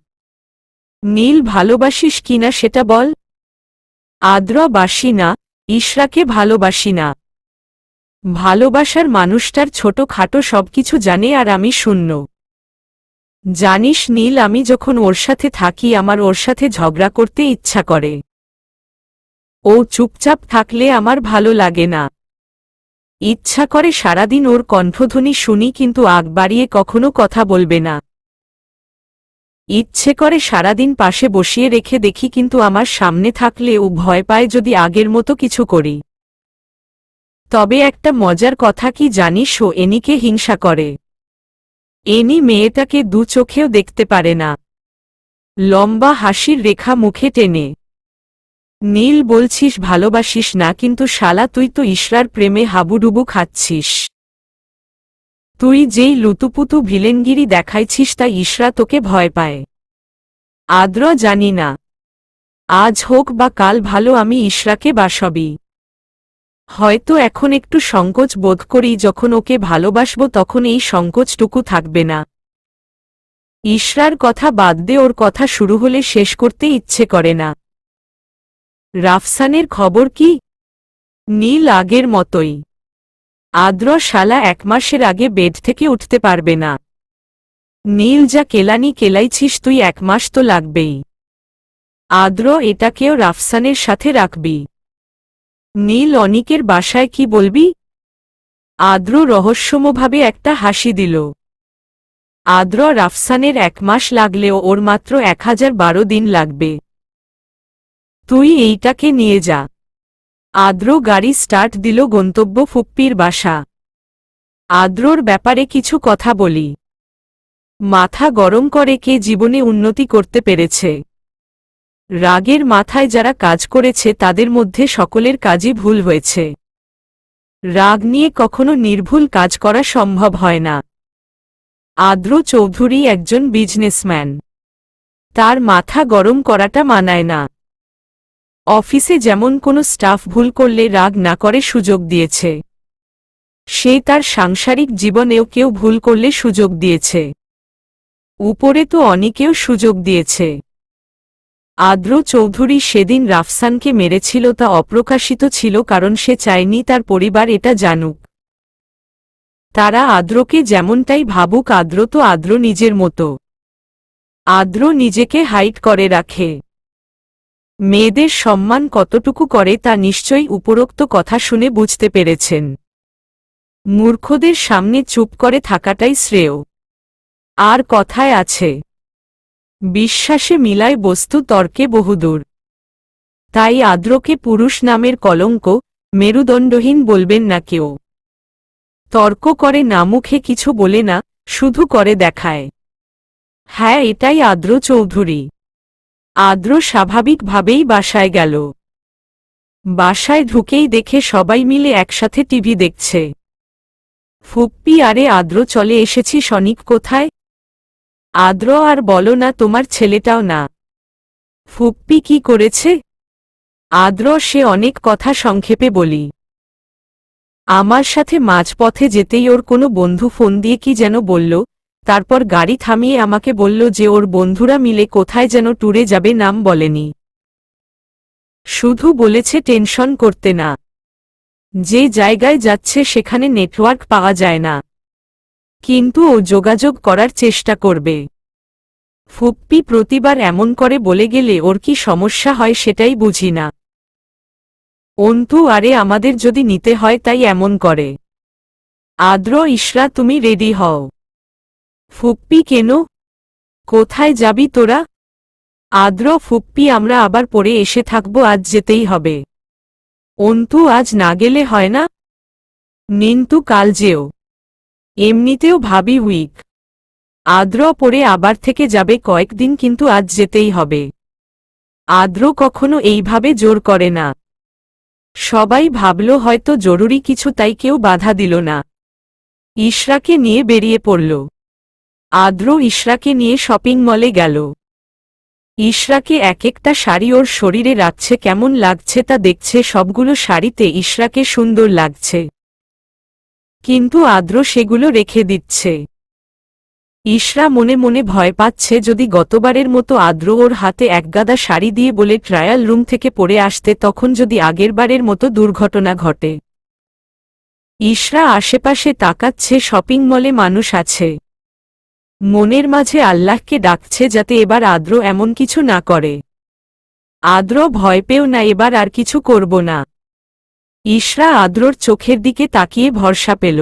নীল, ভালোবাসিস কিনা সেটা বল। আদ্র, বাসি না, ইশরাকে ভালোবাসি না। ভালোবাসার মানুষটার ছোট খাটো সবকিছু জানে আর আমি শূন্য। জানিস নীল, আমি যখন ওর সাথে থাকি আমার ওর সাথে ঝগড়া করতে ইচ্ছা করে। ও চুপচাপ থাকলে আমার ভালো লাগে না। ইচ্ছা করে সারাদিন ওর কণ্ঠধ্বনি শুনি, কিন্তু আগ বাড়িয়ে কখনো কথা বলবে না। ইচ্ছে করে সারাদিন পাশে বসিয়ে রেখে দেখি, কিন্তু আমার সামনে থাকলে ও ভয় পায় যদি আগের মতো কিছু করি। তবে একটা মজার কথা কি জানিস, ও এনিকে হিংসা করে। এনি মেয়েটাকে দু চোখেও দেখতে পারে না। লম্বা হাসির রেখা মুখে টেনে। নীল, বলছিস ভালোবাসিস না, কিন্তু শালা তুই তো ইশরার প্রেমে হাবুডুবু খাচ্ছিস। তুই যেই লুতুপুতু ভিলেনগিরি দেখাইছিস তাই ইশরা তোকে ভয় পায়। আদ্র, জানি না। আজ হোক বা কাল ভালো আমি ইশরাকে বাসবি। হয়তো এখন একটু সংকোচ বোধ করি, যখন ওকে ভালোবাসব তখন এই সংকোচটুকু থাকবে না। ইশরার কথা বাদ দে, ওর কথা শুরু হলে শেষ করতে ইচ্ছে করে না। রাফসানের খবর কি? নীল, আগের মতোই। আদ্র, শালা ১ মাসের আগে বেড থেকে উঠতে পারবে না। নীল, যা কেলানি কেলাইছিস তুই, ১ মাস তো লাগবেই। আদ্র, এটাকেও রাফসানের সাথে রাখবি। নীল, অনিকের বাসায় কি বলবি? আদ্র রহস্যময়ভাবে একটা হাসি দিল। আদ্র রাফসানের 1 মাস লাগলেও ওর মাত্র 1012 দিন লাগবে। তুই এইটাকে নিয়ে যা। আদ্র গাড়ি স্টার্ট দিল, গন্তব্য ফুপ্পির বাসা। আদ্রর ব্যাপারে কিছু কথা বলি। মাথা গরম করে কে জীবনে উন্নতি করতে পেরেছে। রাগের মাথায় যারা কাজ করেছে তাদের মধ্যে সকলের কাজই ভুল হয়েছে। রাগ নিয়ে কখনো নির্ভুল কাজ করা সম্ভব হয় না। আদ্র চৌধুরী একজন বিজনেসম্যান। তার মাথা গরম করাটা মানায় না। অফিসে যেমন কোনো স্টাফ ভুল করলে রাগ না করে সুযোগ দিয়েছে, সে তার সাংসারিক জীবনেও কেউ ভুল করলে সুযোগ দিয়েছে। উপরে তো অনেকেও সুযোগ দিয়েছে। আদ্র চৌধুরী সেদিন রাফসানকে মেরেছিল তা অপ্রকাশিত ছিল, কারণ সে চায়নি তার পরিবার এটা জানুক। তারা আদ্রকে যেমনটাই ভাবুক, আদ্র তো আদ্র নিজের মতো। আদ্র নিজেকে হাইড করে রাখে। মেয়েদের সম্মান কতটুকু করে তা নিশ্চয়ই উপরোক্ত কথা শুনে বুঝতে পেরেছেন। মূর্খদের সামনে চুপ করে থাকাটাই শ্রেয়। আর কথায় আছে, বিশ্বাসে মিলায় বস্তু, তর্কে বহুদূর। তাই আদ্রকে পুরুষ নামের কলঙ্ক, মেরুদণ্ডহীন বলবেন না কেউ। তর্ক করে না, মুখে কিছু বলে না, শুধু করে দেখায়। হ্যাঁ, এটাই আদ্র চৌধুরী। আদ্র স্বাভাবিকভাবেই বাসায় গেল। বাসায় ঢুকেই দেখে সবাই মিলে একসাথে টিভি দেখছে। ফুপ্পি, আরে আদ্র, চলে এসেছি। শনিক কোথায়? আদ্র, আর বলো না, তোমার ছেলেটাও না। ফুপ্পি কি করেছে? আদ্র, সে অনেক কথা সংক্ষেপে বলি। আমার সাথে মাঝপথে যেতেই ওর কোনো বন্ধু ফোন দিয়ে কি যেন বলল, তারপর গাড়ি থামিয়ে আমাকে বলল যে ওর বন্ধুরা মিলে কোথায় যেন ট্যুরে যাবে, নাম বলেনি। শুধু বলেছে টেনশন করতে না। যে জায়গায় যাচ্ছে সেখানে নেটওয়ার্ক পাওয়া যায় না, কিন্তু ও যোগাযোগ করার চেষ্টা করবে। ফুপ্পি প্রতিবার এমন করে বলে গেলে ওর কি সমস্যা হয় সেটাই বুঝি না। অন্তু, আরে আমাদের যদি নিতে হয় তাই এমন করে। আদ্র, ইশরা, তুমি রেডি হও। ফুপ্পি, কেন? কোথায় যাবি তোরা? আদ্র, ফুপ্পি, আমরা আবার পরে এসে থাকবো, আজ যেতেই হবে। অন্তু, আজ না গেলে হয় না? নিন্তু, কাল যেও। এমনিতেও ভাবি উইক। আদ্র, পরে আবার থেকে যাবে কয়েকদিন, কিন্তু আজ যেতেই হবে। আদ্র কখনো এইভাবে জোর করে না। সবাই ভাবল হয়তো জরুরি কিছু, তাই কেউ বাধা দিল না। ইশরাকে নিয়ে বেরিয়ে পড়ল। আদ্র ইশরাকে নিয়ে শপিং মলে গেল। ইশরাকে এক একটা শাড়ি ওর শরীরে রাখছে, কেমন লাগছে তা দেখছে। সবগুলো শাড়িতে ইশরাকে সুন্দর লাগছে, কিন্তু আদ্র সেগুলো রেখে দিচ্ছে। ইশরা মনে মনে ভয় পাচ্ছে, যদি গতবারের মতো আদ্র ওর হাতে একগাদা শাড়ি দিয়ে বলে ট্রায়াল রুম থেকে পরে আসতে, তখন যদি আগেরবারের মতো দুর্ঘটনা ঘটে। ইশরা আশেপাশে তাকাচ্ছে, শপিং মলে মানুষ আছে। মনের মাঝে আল্লাহকে ডাকছে যাতে এবার আদ্র এমন কিছু না করে। আদ্র ভয় পেও না, এবার আর কিছু করব না। ইশরা আদ্রর চোখের দিকে তাকিয়ে ভরসা পেল।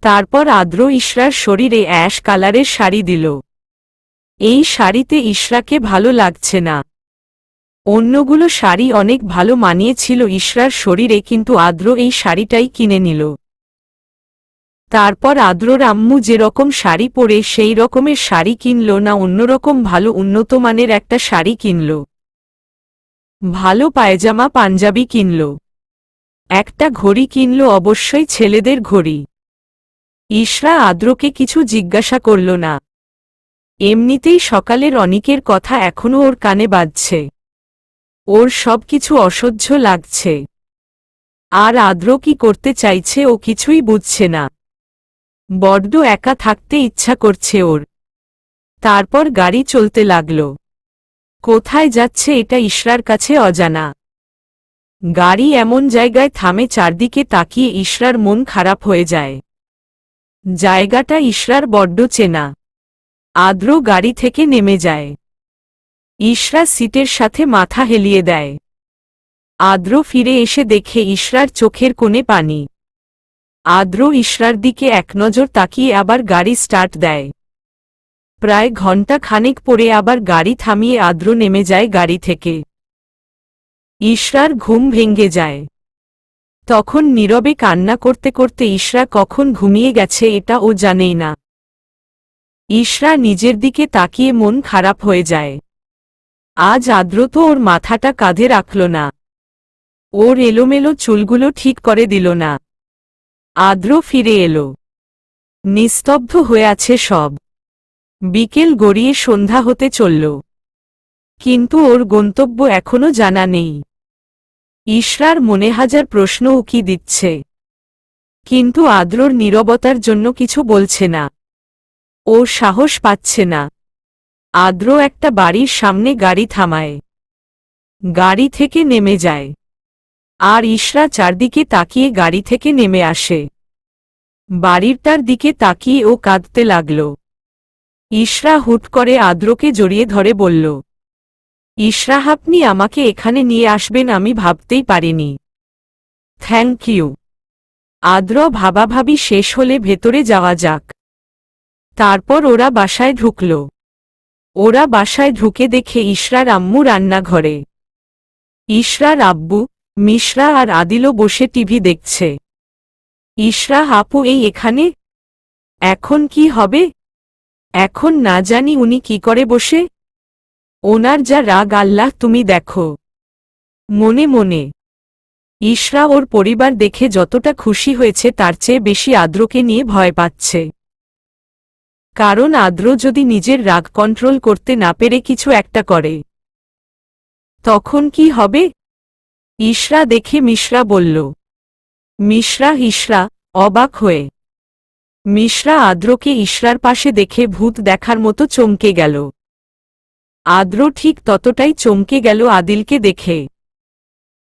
তারপর আদ্র ইশরার শরীরে অ্যাশ কালারের শাড়ি দিল। এই শাড়িতে ইশরাকে ভালো লাগছে না। অন্যগুলো শাড়ি অনেক ভালো মানিয়েছিল ইশরার শরীরে, কিন্তু আদ্র এই শাড়িটাই কিনে নিল। তারপর আদ্রর আম্মু যেরকম শাড়ি পরে সেই রকমের শাড়ি কিনল না, অন্যরকম ভালো উন্নত মানের একটা শাড়ি কিনল। ভালো পায়জামা পাঞ্জাবি কিনল। একটা ঘড়ি কিনল, অবশ্যই ছেলেদের ঘড়ি। ইশরা আদ্রকে কিছু জিজ্ঞাসা করল না। এমনিতেই সকালের অনিকের কথা এখনো ওর কানে বাজছে। ওর সবকিছু অসহ্য লাগছে। আর আদ্র কি করতে চাইছে ও কিছুই বুঝছে না। বড্ড একা থাকতে ইচ্ছা করছে ওর। তারপর গাড়ি চলতে লাগল। কোথায় যাচ্ছে এটা ইশরার কাছে অজানা। গাড়ি এমন জায়গায় থামে, চারদিকে তাকিয়ে ইশরার মন খারাপ হয়ে যায়। জায়গাটা ইশরার বড্ড চেনা। আদ্র গাড়ি থেকে নেমে যায়। ইশরা সিটের সাথে মাথা হেলিয়ে দেয়। আদ্র ফিরে এসে দেখে ইশরার চোখের কোণে পানি। আদ্র ইশরার দিকে এক নজর তাকিয়ে আবার গাড়ি স্টার্ট দেয়। প্রায় ঘণ্টা খানেক পরে আবার গাড়ি থামিয়ে আদ্র নেমে যায় গাড়ি থেকে। ইশরার ঘুম ভেঙে যায়। তখন নীরবে কান্না করতে করতে ইশরা কখন ঘুমিয়ে গেছে এটা ও জানেই না। ইশরা নিজের দিকে তাকিয়ে মন খারাপ হয়ে যায়। আজ আদ্র তো ওর মাথাটা কাঁধে রাখল না, ওর এলোমেলো চুলগুলো ঠিক করে দিল না। আদ্র ফিরে এলো। নিস্তব্ধ হয়ে আছে সব। বিকেল গড়িয়ে সন্ধ্যা হতে চলল, কিন্তু ওর গন্তব্য এখনো জানা নেই। ইশরার মনে হাজার প্রশ্ন উকি দিচ্ছে, কিন্তু আদ্রর নীরবতার জন্য কিছু বলছে না। ও সাহস পাচ্ছে না। আদ্র একটা বাড়ির সামনে গাড়ি থামায়। গাড়ি থেকে নেমে যায়, আর ইশরা চারদিকে তাকিয়ে গাড়ি থেকে নেমে আসে। বাড়িটার দিকে তাকিয়ে ও কাঁদতে লাগল। ইশরা হুট করে আদ্রকে জড়িয়ে ধরে বলল, ইশরা, আপনি আমাকে এখানে নিয়ে আসবেন আমি ভাবতেই পারিনি। Thank you. আদ্র ভাবাভাবি শেষ হলে ভেতরে যাওয়া যাক। তারপর ওরা বাসায় ঢুকল। ওরা বাসায় ঢুকে দেখে ইশরার আম্মু রান্নাঘরে। ইশরার আব্বু, মিশরা আর আদিলও বসে টিভি দেখছে। ইশরা, আপু এই এখানে? এখন কি হবে? এখন না জানি উনি কি করে বসে। ওনার যা রাগ আল্লাহ তুমি দেখো। মনে মনে ইশরা ওর পরিবার দেখে যতটা খুশি হয়েছে তার চেয়ে বেশি আদ্রকে নিয়ে ভয় পাচ্ছে। কারণ আদ্র যদি নিজের রাগ কন্ট্রোল করতে না পেরে কিছু একটা করে, তখন কি হবে? ইশরা দেখে মিশরা বলল, মিশরা। ইশরা অবাক হয়ে। মিশরা আদ্রকে ইশরার পাশে দেখে ভূত দেখার মতো চমকে গেল। আদ্র ঠিক ততটাই চমকে গেল আদিলকে দেখে।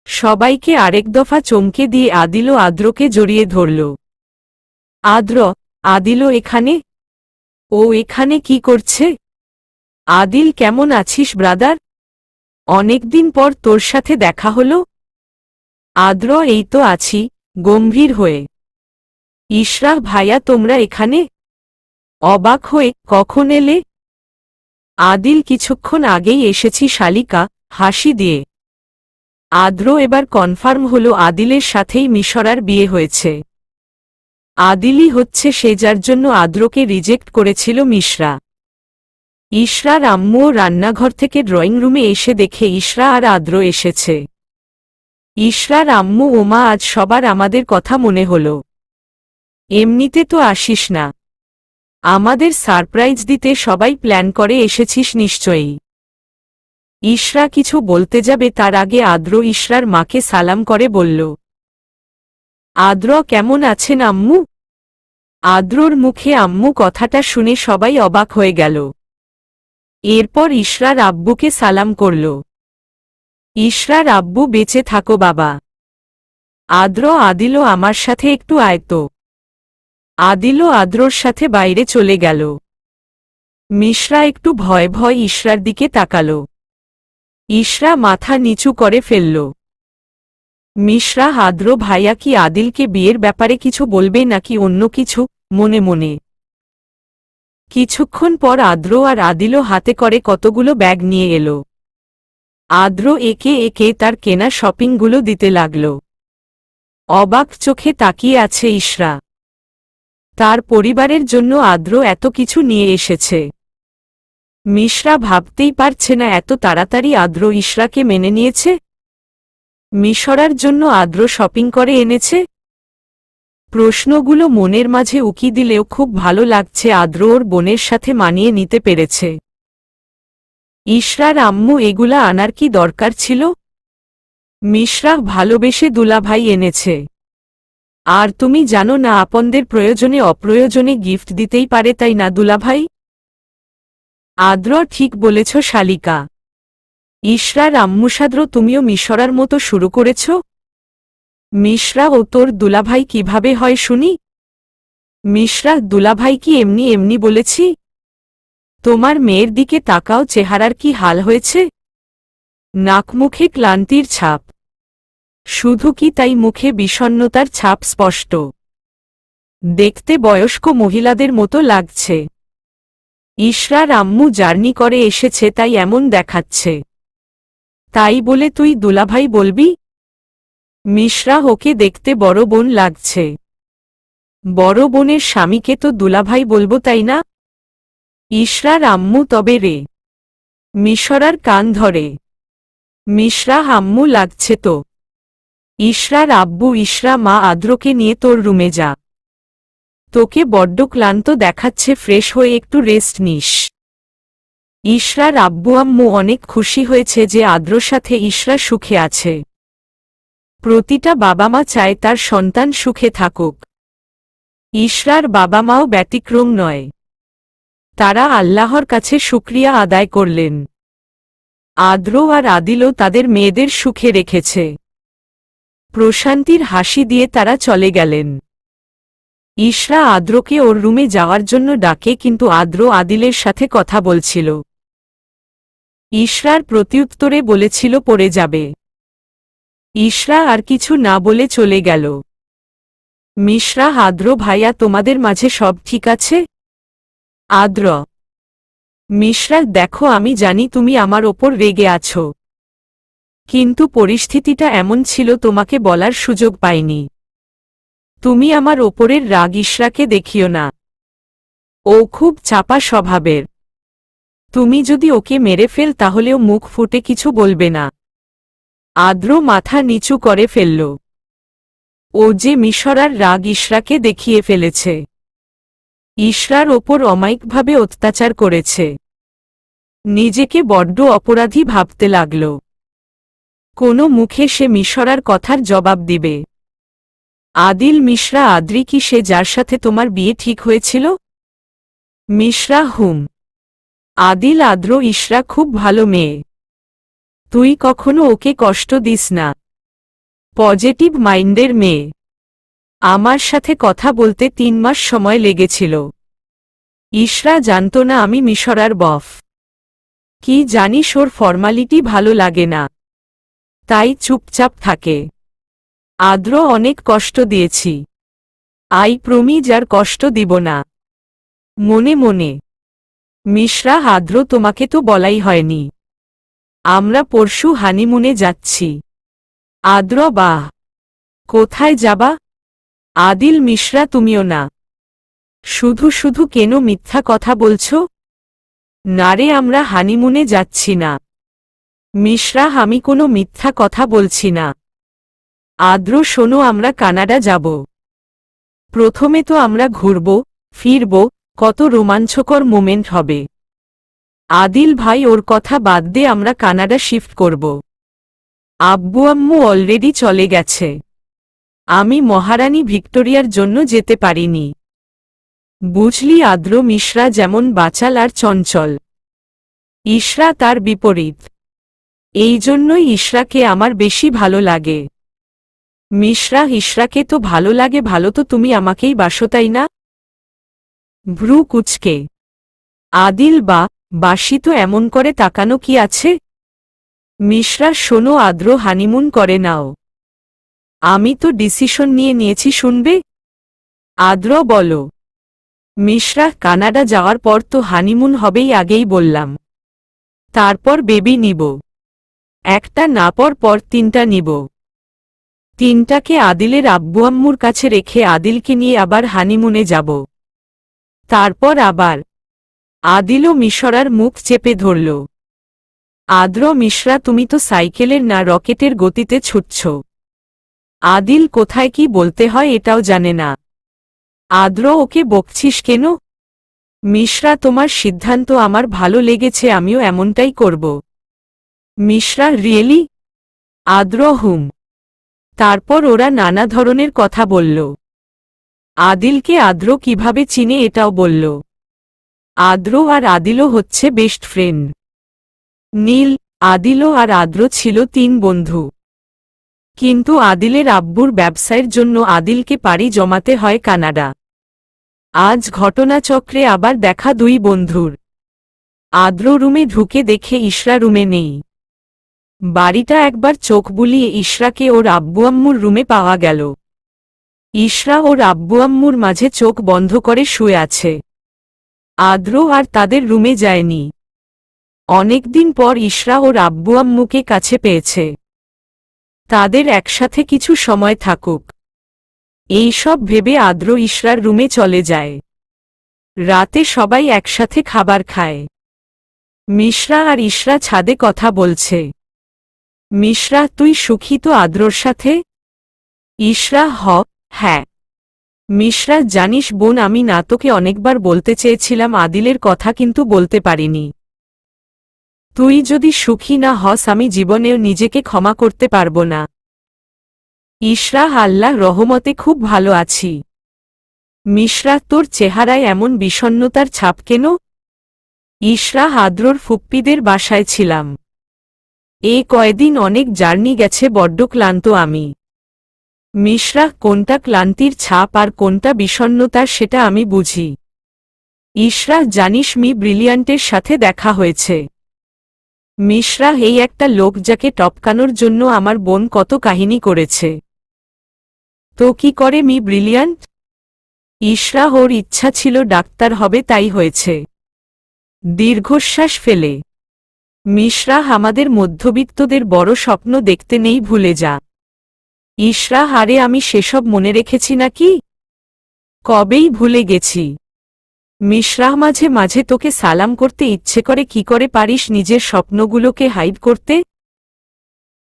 সবাইকে আরেক দফা চমকে দিয়ে আদিলও আদ্রকে জড়িয়ে ধরল। আদ্র, আদিলও এখানে? ও এখানে কি করছে? আদিল, কেমন আছিস ব্রাদার? অনেকদিন পর তোর সাথে দেখা হলো। আদ্র, এই তো আছি, গম্ভীর হয়ে। ইশরা, ভাইয়া তোমরা এখানে? অবাক হয়ে, কখন এলে? আদিল, কিছুক্ষণ আগেই এসেছি শালিকা, হাসি দিয়ে। আদ্র এবার কনফার্ম হলো আদিলের সাথেই মিশরার বিয়ে হয়েছে। আদিলই হচ্ছে সে যার জন্য আদ্রকে রিজেক্ট করেছিল মিশরা। ইশরার আম্মুও রান্নাঘর থেকে ড্রয়িং রুমে এসে দেখে ইশরা আর আদ্র এসেছে। ইশরার আম্মু, ওমা, আজ সবার আমাদের কথা মনে হলো। এমনিতে তো আসিস না, আমাদের সারপ্রাইজ দিতে সবাই প্ল্যান করে এসেছিস নিশ্চয়ই। ইশরা কিছু বলতে যাবে তার আগে আদ্র ইশরার মাকে সালাম করে বলল, আদ্র কেমন আছেন আম্মু? আদ্রর মুখে আম্মু কথাটা শুনে সবাই অবাক হয়ে গেল। এরপর ইশরার আব্বুকে সালাম করল। ইশরার আব্বু, বেঁচে থাকো বাবা। আদ্র, আদিলও আমার সাথে একটু আয়ত। আদিলও আদ্রর সাথে বাইরে চলে গেল। মিশরা একটু ভয় ভয় ইশরার দিকে তাকাল। ইশরা মাথা নিচু করে ফেলল। মিশরা, আদ্র ভাইয়া কি আদিলকে বিয়ের ব্যাপারে কিছু বলবে নাকি অন্য কিছু? মনে মনে। কিছুক্ষণ পর আদ্র আর আদিলও হাতে করে কতগুলো ব্যাগ নিয়ে এলো। আদ্র একে একে তার কেনা শপিংগুলো দিতে লাগল। অবাক চোখে তাকিয়ে আছে ইশরা। তার পরিবারের জন্য আদ্র এত কিছু নিয়ে এসেছে। মিশরা ভাবতেই পারছে না এত তাড়াতাড়ি আদ্র ইশরাকে মেনে নিয়েছে। মিশরার জন্য আদ্র শপিং করে এনেছে। প্রশ্নগুলো মনের মাঝে উকি দিলেও খুব ভালো লাগছে আদ্র ওর বোনের সাথে মানিয়ে নিতে পেরেছে। ইশরার আম্মু, এগুলা আনার কি দরকার ছিল? মিশরা ভালোবেসে দুলাভাই এনেছে। আর তুমি জানো না আপনদের প্রয়োজনে অপ্রয়োজনে গিফট দিতেই পারে, তাই না দুলাভাই? আদ্র, ঠিক বলেছ শালিকা। ইশরার আম্মু, সাদ্র তুমিও মিশরার মতো শুরু করেছ? মিশরা, ও তোর দুলাভাই কিভাবে হয় শুনি? মিশরা, দুলাভাই কি এমনি এমনি বলেছি? তোমার মেয়ের দিকে তাকাও, চেহারার কি হাল হয়েছে। নাকমুখে ক্লান্তির ছাপ। শুধু কি তাই, মুখে বিষণ্ণতার ছাপ স্পষ্ট। দেখতে বয়স্ক মহিলাদের মতো লাগছে। ইশরার আম্মু জার্নি করে এসেছে তাই এমন দেখাচ্ছে। তাই বলে তুই দুলাভাই বলবি? মিশরা ওকে দেখতে বড় বোন লাগছে। বড় বোনের স্বামীকে তো দুলাভাই বলবো তাই না? ইশরার আম্মু তবে রে। মিশরার কান ধরে। মিশরা আম্মু লাগছে তো। ইশরার আব্বু ইশরা মা আদ্রকে নিয়ে তোর রুমে যা। তোকে বড্ড ক্লান্ত দেখাচ্ছে, ফ্রেশ হয়ে একটু রেস্ট নিস। ইশরার আব্বু আম্মু অনেক খুশি হয়েছে যে আদ্রর সাথে ইশরা সুখে আছে। প্রতিটা বাবা মা চায় তার সন্তান সুখে থাকুক। ইশরার বাবা মাও ব্যতিক্রম নয়। তারা আল্লাহর কাছে শুকরিয়া আদায় করলেন। আদ্র আর আদিলও তাদের মেয়েদের সুখে রেখেছে। প্রশান্তির হাসি দিয়ে তারা চলে গেলেন। ইশরা আদ্রকে ওর রুমে যাওয়ার জন্য ডাকে, কিন্তু আদ্র আদিলের সাথে কথা বলছিল। ইশরার প্রত্যুত্তরে বলেছিল পড়ে যাবে। ইশরা আর কিছু না বলে চলে গেল। মিশরা আদ্র ভাইয়া তোমাদের মাঝে সব ঠিক আছে? আদ্র মিশরা দেখো আমি জানি তুমি আমার ওপর রেগে আছো, কিন্তু পরিস্থিতিটা এমন ছিল তোমাকে বলার সুযোগ পাইনি। তুমি আমার ওপরের রাগ ইশরাকে দেখিও না। ও খুব চাপা স্বভাবের। তুমি যদি ওকে মেরে ফেল তাহলেও মুখ ফুটে কিছু বলবে না। আদ্র মাথা নিচু করে ফেলল। ও যে মিশরার রাগ ইশরাকে দেখিয়ে ফেলেছে। ইশরার ওপর অমায়িকভাবে অত্যাচার করেছে। নিজেকে বড্ড অপরাধী ভাবতে লাগল। কোনো মুখে সে মিশরার কথার জবাব দিবে। আদিল মিশরা আদ্রি কি সে যার সাথে তোমার বিয়ে ঠিক হয়েছিল? মিশরা হুম। আদিল আদ্র ইশরা খুব ভালো মেয়ে। তুই কখনো ওকে কষ্ট দিস না। পজিটিভ মাইন্ডের মেয়ে। আমার সাথে কথা বলতে 3 মাস সময় লেগেছিল। ইশরা জানত না আমি মিশরার বফ। কি জানিস ওর ফর্মালিটি ভালো লাগে না, তাই চুপচাপ থাকে। আদ্র অনেক কষ্ট দিয়েছি। আই প্রমিজ আর কষ্ট দিব না। মনে মনে। মিশরা আদ্র তোমাকে তো বলাই হয়নি। আমরা পরশু হানিমুনে যাচ্ছি। আদ্র বাহ, কোথায় যাবা? আদিল মিশরা তুমিও না। শুধু শুধু কেন মিথ্যা কথা বলছো? না রে আমরা হানিমুনে যাচ্ছি না। মিশরা আমি কোনো মিথ্যা কথা বলছি না। আদ্র শোনো আমরা কানাডা যাব। প্রথমে তো আমরা ঘুরব ফিরব, কত রোমাঞ্চকর মোমেন্ট হবে। আদিল ভাই ওর কথা বাদ দিয়ে আমরা কানাডা শিফট করব। আব্বু আম্মু অলরেডি চলে গেছে। আমি মহারানী ভিক্টোরিয়ার জন্য যেতে পারিনি। বুঝলি আদ্র মিশরা যেমন বাচাল আর চঞ্চল, ইশরা তার বিপরীত। এই জন্যই ইশরাকে আমার বেশি ভালো লাগে। মিশরা ইশরাকে তো ভালো লাগে, ভালো তো তুমি আমাকেই বাসো তাই না? ভ্রু কুচকে। আদিল বাসি তো এমন করে তাকানো কি আছে? মিশরা শোনো আদ্র হানিমুন করে নাও। আমি তো ডিসিশন নিয়েছি শুনবে? আদ্র বলো। মিশরা কানাডা যাওয়ার পর তো হানিমুন হবেই, আগেই বললাম। তারপর বেবি নিব। একটা না পর 3টা নিব। 3টাকে আদিলের আব্বু আম্মুর কাছে রেখে আদিলকে নিয়ে আবার হানিমুনে যাব। তারপর আবার। আদিলও মিশরার মুখ চেপে ধরল। আদ্র মিশরা তুমি তো সাইকেলের না রকেটের গতিতে ছুটছ। আদিল কোথায় কি বলতে হয় এটাও জানে না। আদ্র ওকে বকছিস কেন? মিশরা তোমার সিদ্ধান্ত আমার ভালো লেগেছে, আমিও এমনটাই করব। মিশরা রিয়েলি? আদ্র হুম। তারপর ওরা নানা ধরনের কথা বলল। আদিলকে আদ্র কিভাবে চিনে এটাও বলল। আদ্র আর আদিলও হচ্ছে বেস্ট ফ্রেন্ড। নীল, আদিলও আর আদ্র ছিল 3 বন্ধু। কিন্তু আদিলের আব্বুর ব্যবসায়ের জন্য আদিলকে পাড়ি জমাতে হয় কানাডা। আজ ঘটনাচক্রে আবার দেখা 2 বন্ধুর। আদ্র রুমে ঢুকে দেখে ইশরা রুমে নেই। বাড়িটা একবার চোখ বুলিয়ে ইশরাকে ওর আব্বু আম্মুর রুমে পাওয়া গেল। ইশরা ওর আব্বু আম্মুর মাঝে চোখ বন্ধ করে শুয়ে আছে। আদ্র আর তাদের রুমে যায়নি। অনেকদিন পর ইশরা ওর আব্বু আম্মুকে কাছে পেয়েছে। তাদের একসাথে কিছু সময় থাকুক, এই সব ভেবে আদ্র ইশরার রুমে চলে যায়। রাতে সবাই একসাথে খাবার খায়। মিশরা আর ইশরা ছাদে কথা বলছে। মিশরা, তুই সুখী তো আদ্রর সাথে? ইশরা, হ্যাঁ। মিশরা, জানিস বোন, আমি না তোকে অনেকবার বলতে চেয়েছিলাম আদিলের কথা, কিন্তু বলতে পারিনি। তুই যদি সুখী না হস আমি জীবনেও নিজেকে ক্ষমা করতে পারব না। ইশরা, আল্লাহ রহমতে খুব ভালো আছি। মিশরা, তোর চেহারায় এমন বিষণ্ণতার ছাপ কেন? ইশরা, আদ্রর ফুপ্পিদের বাসায় ছিলাম। এই কয়দিন অনেক জার্নি গেছে, বড্ড ক্লান্ত আমি। মিশরা, কোনটা ক্লান্তির ছাপ আর কোনটা বিষণ্ণতার সেটা আমি বুঝি। ইশরা, জানিস মি ব্রিলিয়ান্টের সাথে দেখা হয়েছে। মিশরা, এই একটা লোক যাকে টপকানোর জন্য আমার বোন কত কাহিনী করেছে। তো কি করে মি ব্রিলিয়ান্ট? ইশরা, ওর ইচ্ছা ছিল ডাক্তার হবে, তাই হয়েছে। দীর্ঘশ্বাস ফেলে। মিশরা, আমাদের মধ্যবিত্তদের বড় স্বপ্ন দেখতে নেই, ভুলে যা। ইশরা, আরে আমি সেসব মনে রেখেছি নাকি? কবেই ভুলে গেছি। মিশরা, মাঝে মাঝে তোকে সালাম করতে ইচ্ছে করে, কি করে পারিস নিজের স্বপ্নগুলোকে হাইড করতে?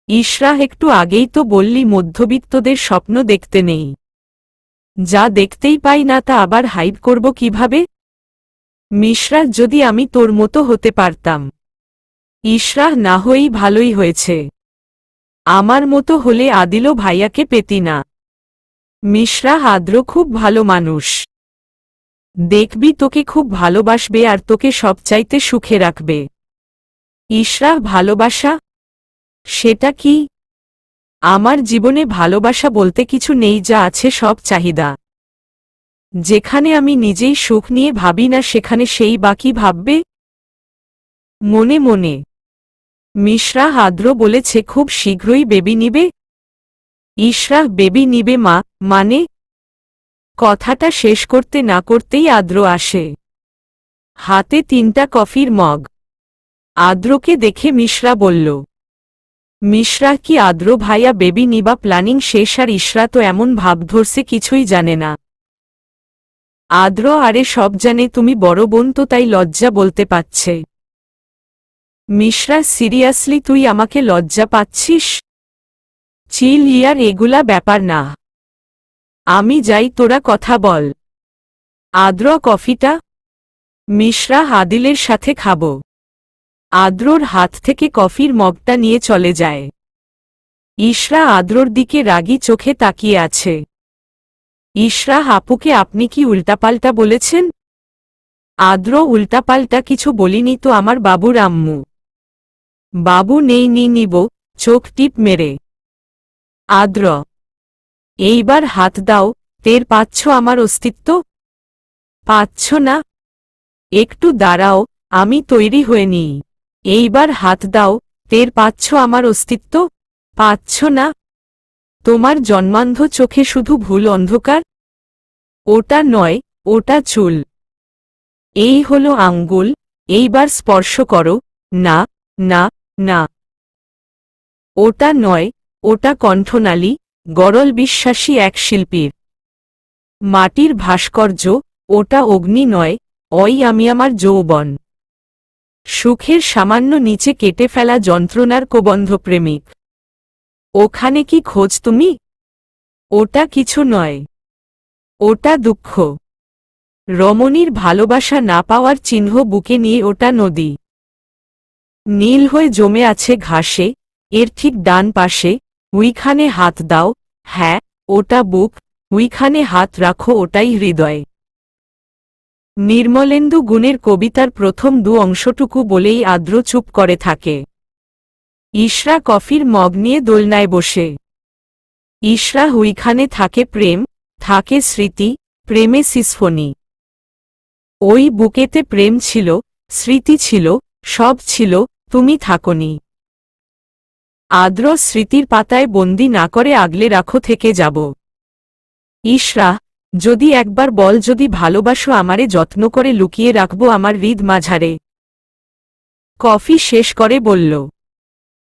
ইশরা, একটু আগেই তো বললি মধ্যবিত্তদের স্বপ্ন দেখতে নেই। যা দেখতেই পাই না তা আবার হাইড করব কিভাবে? মিশরা, যদি আমি তোর মতো হতে পারতাম। ইশরা, না হয়েই ভালোই হয়েছে। আমার মতো হলে আদিলও ভাইয়াকে পেতি না। মিশরা, আদ্র খুব ভালো মানুষ। দেখবি তোকে খুব ভালোবাসবে আর তোকে সবচাইতে সুখে রাখবে। ইশরা, ভালোবাসা? সেটা কি? আমার জীবনে ভালোবাসা বলতে কিছু নেই, যা আছে সব চাহিদা। যেখানে আমি নিজেই সুখ নিয়ে ভাবি না সেখানে সেই বা কি ভাববে? মনে মনে। মিশরা, আদ্র বলেছে খুব শীঘ্রই বেবি নিবে। ইশরা, বেবি নিবে মানে? কথাটা শেষ করতে না করতেই আদ্র আসে, হাতে 3টা কফির মগ। আদ্রকে দেখে মিশরা বলল, মিশরা, কি আদ্র ভাইয়া বেবি নিবা প্ল্যানিং শেষ? আর ইশরা তো এমন ভাব ধরছে কিছুই জানে না। আদ্র, আরে সব জানে, তুমি বড় বোন তো তাই লজ্জা বলতে পাচ্ছে। মিশরা, সিরিয়াসলি তুই আমাকে লজ্জা পাচ্ছিস? চিল ইয়ার, এগুলা ব্যাপার না। আমি যাই, তোরা কথা বল। আদ্র, কফিটা? মিশরা, আদিলের সাথে খাব। আদ্রর হাত থেকে কফির মগটা নিয়ে চলে যায়। ইশরা আদ্রর দিকে রাগী চোখে তাকিয়ে আছে। ইশরা, আপুকে আপনি কি উল্টাপাল্টা বলেছেন? আদ্র, উল্টাপাল্টা কিছু বলিনি তো, আমার বাবুর আম্মু। বাবু নেই, নিব চোখ টিপ মেরে। আদ্র, এইবার হাত দাও, টের পাচ্ছ আমার অস্তিত্ব? পাচ্ছ না? একটু দাঁড়াও, আমি তৈরি হয়ে নিই। এইবার হাত দাও, টের পাচ্ছ আমার অস্তিত্ব? পাচ্ছ না? তোমার জন্মান্ধ চোখে শুধু ভুল অন্ধকার। ওটা নয়, ওটা চুল। এই হলো আঙ্গুল, এইবার স্পর্শ করো। না না না। ওটা নয়, ওটা কণ্ঠনালী, গরল বিশ্বাসী এক শিল্পীর। মাটির ভাস্কর্য, ওটা অগ্নি নয়, ওই আমি আমার যৌবন। সুখের সামান্য নিচে কেটে ফেলা যন্ত্রণার কোবন্ধ প্রেমিক। ওখানে কি খোঁজ তুমি? ওটা কিছু নয়, ওটা দুঃখ। রমণীর ভালোবাসা না পাওয়ার চিহ্ন বুকে নিয়ে ওটা নদী। নীল হয়ে জমে আছে ঘাসে, এর ঠিক ডান পাশে। উইখানে হাত দাও, হ্যাঁ, ওটা বুক। উইখানে হাত রাখো, ওটাই হৃদয়। নির্মলেন্দু গুণের কবিতার প্রথম 2 অংশটুকু বলেই আদ্র চুপ করে থাকে। ইশরা কফির মগ নিয়ে দোলনায় বসে। ইশরা, উইখানে থাকে প্রেম, থাকে স্মৃতি, প্রেমে সিসফনি। ওই বুকেতে প্রেম ছিল, স্মৃতি ছিল, সব ছিল, তুমি থাকনি। আদ্র, স্মৃতির পাতায় বন্দি না করে আগলে রাখো, থেকে যাব। ইশরা, যদি একবার বল, যদি ভালোবাসো আমারে যত্ন করে লুকিয়ে রাখবো আমার হৃদ মাঝারে। কফি শেষ করে বলল,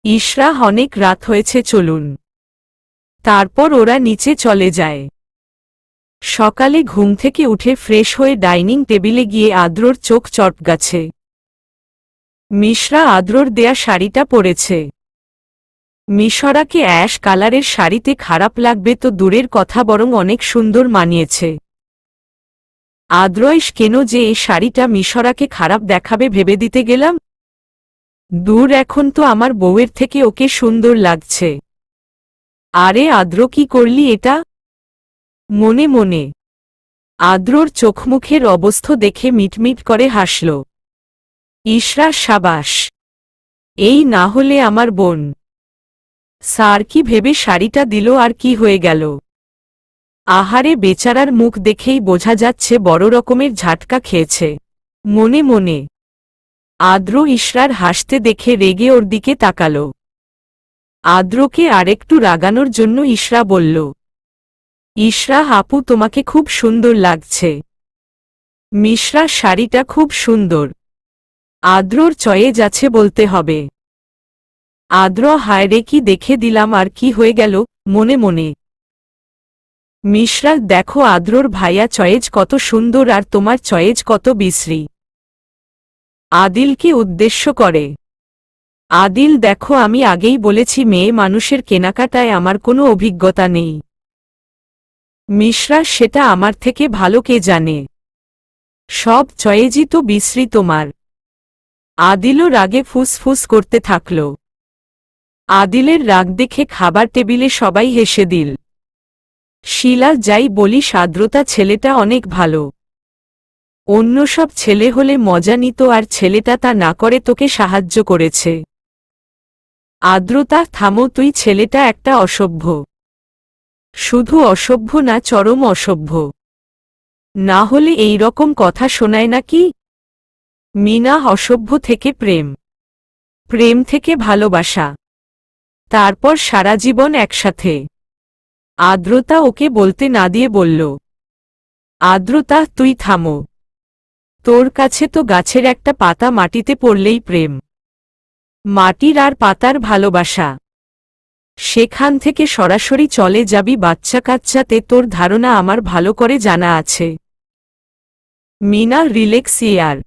ইশরা, অনেক রাত হয়েছে, চলুন। তারপর ওরা নিচে চলে যায়। সকালে ঘুম থেকে উঠে ফ্রেশ হয়ে ডাইনিং টেবিলে গিয়ে আদ্রর চোখ চটকাছে। মিশরা আদ্রর দেয়া শাড়িটা পরেছে। মিশরাকে অ্যাশ কালারের শাড়িতে খারাপ লাগবে তো দূরের কথা, বরং অনেক সুন্দর মানিয়েছে। আদ্রইশ কেন যে এই শাড়িটা মিশরাকে খারাপ দেখাবে ভেবে দিতে গেলাম। দূর, এখন তো আমার বউয়ের থেকে ওকে সুন্দর লাগছে। আরে আদ্র, কি করলি এটা? মনে মনে আদ্রর চোখমুখের অবস্থা দেখে মিটমিট করে হাসল। ইশরা, সাবাস, এই না হলে আমার বোন। স্যার কি ভেবে শাড়িটা দিল, আর কি হয়ে গেল? আহারে, বেচারার মুখ দেখেই বোঝা যাচ্ছে বড় রকমের ঝাটকা খেয়েছে। মনে মনে আদ্র ইশরার হাসতে দেখে রেগে ওর দিকে তাকাল। আদ্রকে আরেকটু রাগানোর জন্য ইশরা বলল, ইশরা আপু, তোমাকে খুব সুন্দর লাগছে। মিশরা, শাড়িটা খুব সুন্দর। আদ্রর চয়েজ আছে বলতে হবে। আদ্র, হায় রে, কি দেখে দিলাম, আর কি হয়ে গেল? মনে মনে মিশরা, দেখো আদ্রর ভাইয়া চয়েজ কত সুন্দর, আর তোমার চয়েজ কত বিশ্রী। আদিলকে উদ্দেশ্য করে, আদিল, দেখো আমি আগেই বলেছি মেয়ে মানুষের কেনাকাটায় আমার কোনো অভিজ্ঞতা নেই। মিশরা, সেটা আমার থেকে ভালো কে জানে? সব চয়েজই তো বিশ্রী তোমার। আদিলও রাগে ফুসফুস করতে থাকল। আদিলের রাগ দেখে খাবার টেবিলে সবাই হেসে দিল। শিলা, যাই বলিস, আদ্রতা ছেলেটা অনেক ভালো। অন্য সব ছেলে হলে মজা নিত, আর ছেলেটা তা না করে তোকে সাহায্য করেছে। আদ্রতা, থামো, তুই ছেলেটা একটা অসভ্য। শুধু অসভ্য না, চরম অসভ্য। না হলে এই রকম কথা শোনায় নাকি? মিনা, অসভ্য থেকে প্রেম, প্রেম থেকে ভালোবাসা, তারপর সারা জীবন একসাথে। আদ্রতা ওকে বলতে না দিয়ে বলল, আদ্রতা, তুই থামো। তোর কাছে তো গাছের একটা পাতা মাটিতে পড়লেই প্রেম, মাটির আর পাতার ভালোবাসা। সেখান থেকে সরাসরি চলে যাবি বাচ্চা কাচ্চাতে, তোর ধারণা আমার ভালো করে জানা আছে। মিনা, রিল্যাক্স ইয়ার,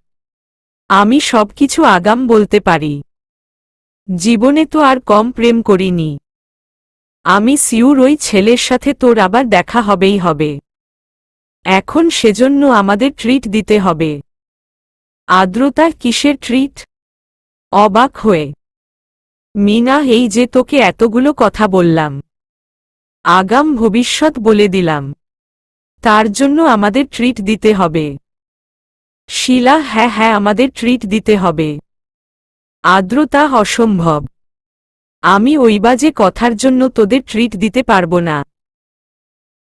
আমি সবকিছু আগাম বলতে পারি। জীবনে তো আর কম প্রেম করিনি। আমি সিউর ওই ছেলের সাথে তোর আবার দেখা হবেই হবে। এখন সেজন্য আমাদের ট্রিট দিতে হবে। আদ্রতা, কিসের ট্রিট? অবাক হয়ে মিনা, এই যে তোকে এতগুলো কথা বললাম, আগাম ভবিষ্যৎ বলে দিলাম, তার জন্য আমাদের ট্রিট দিতে হবে। শিলা, হ্যাঁ হ্যাঁ, আমাদের ট্রিট দিতে হবে। আদ্রতা, অসম্ভব, আমি ওই বাজে কথার জন্য তোদের ট্রিট দিতে পারবো না।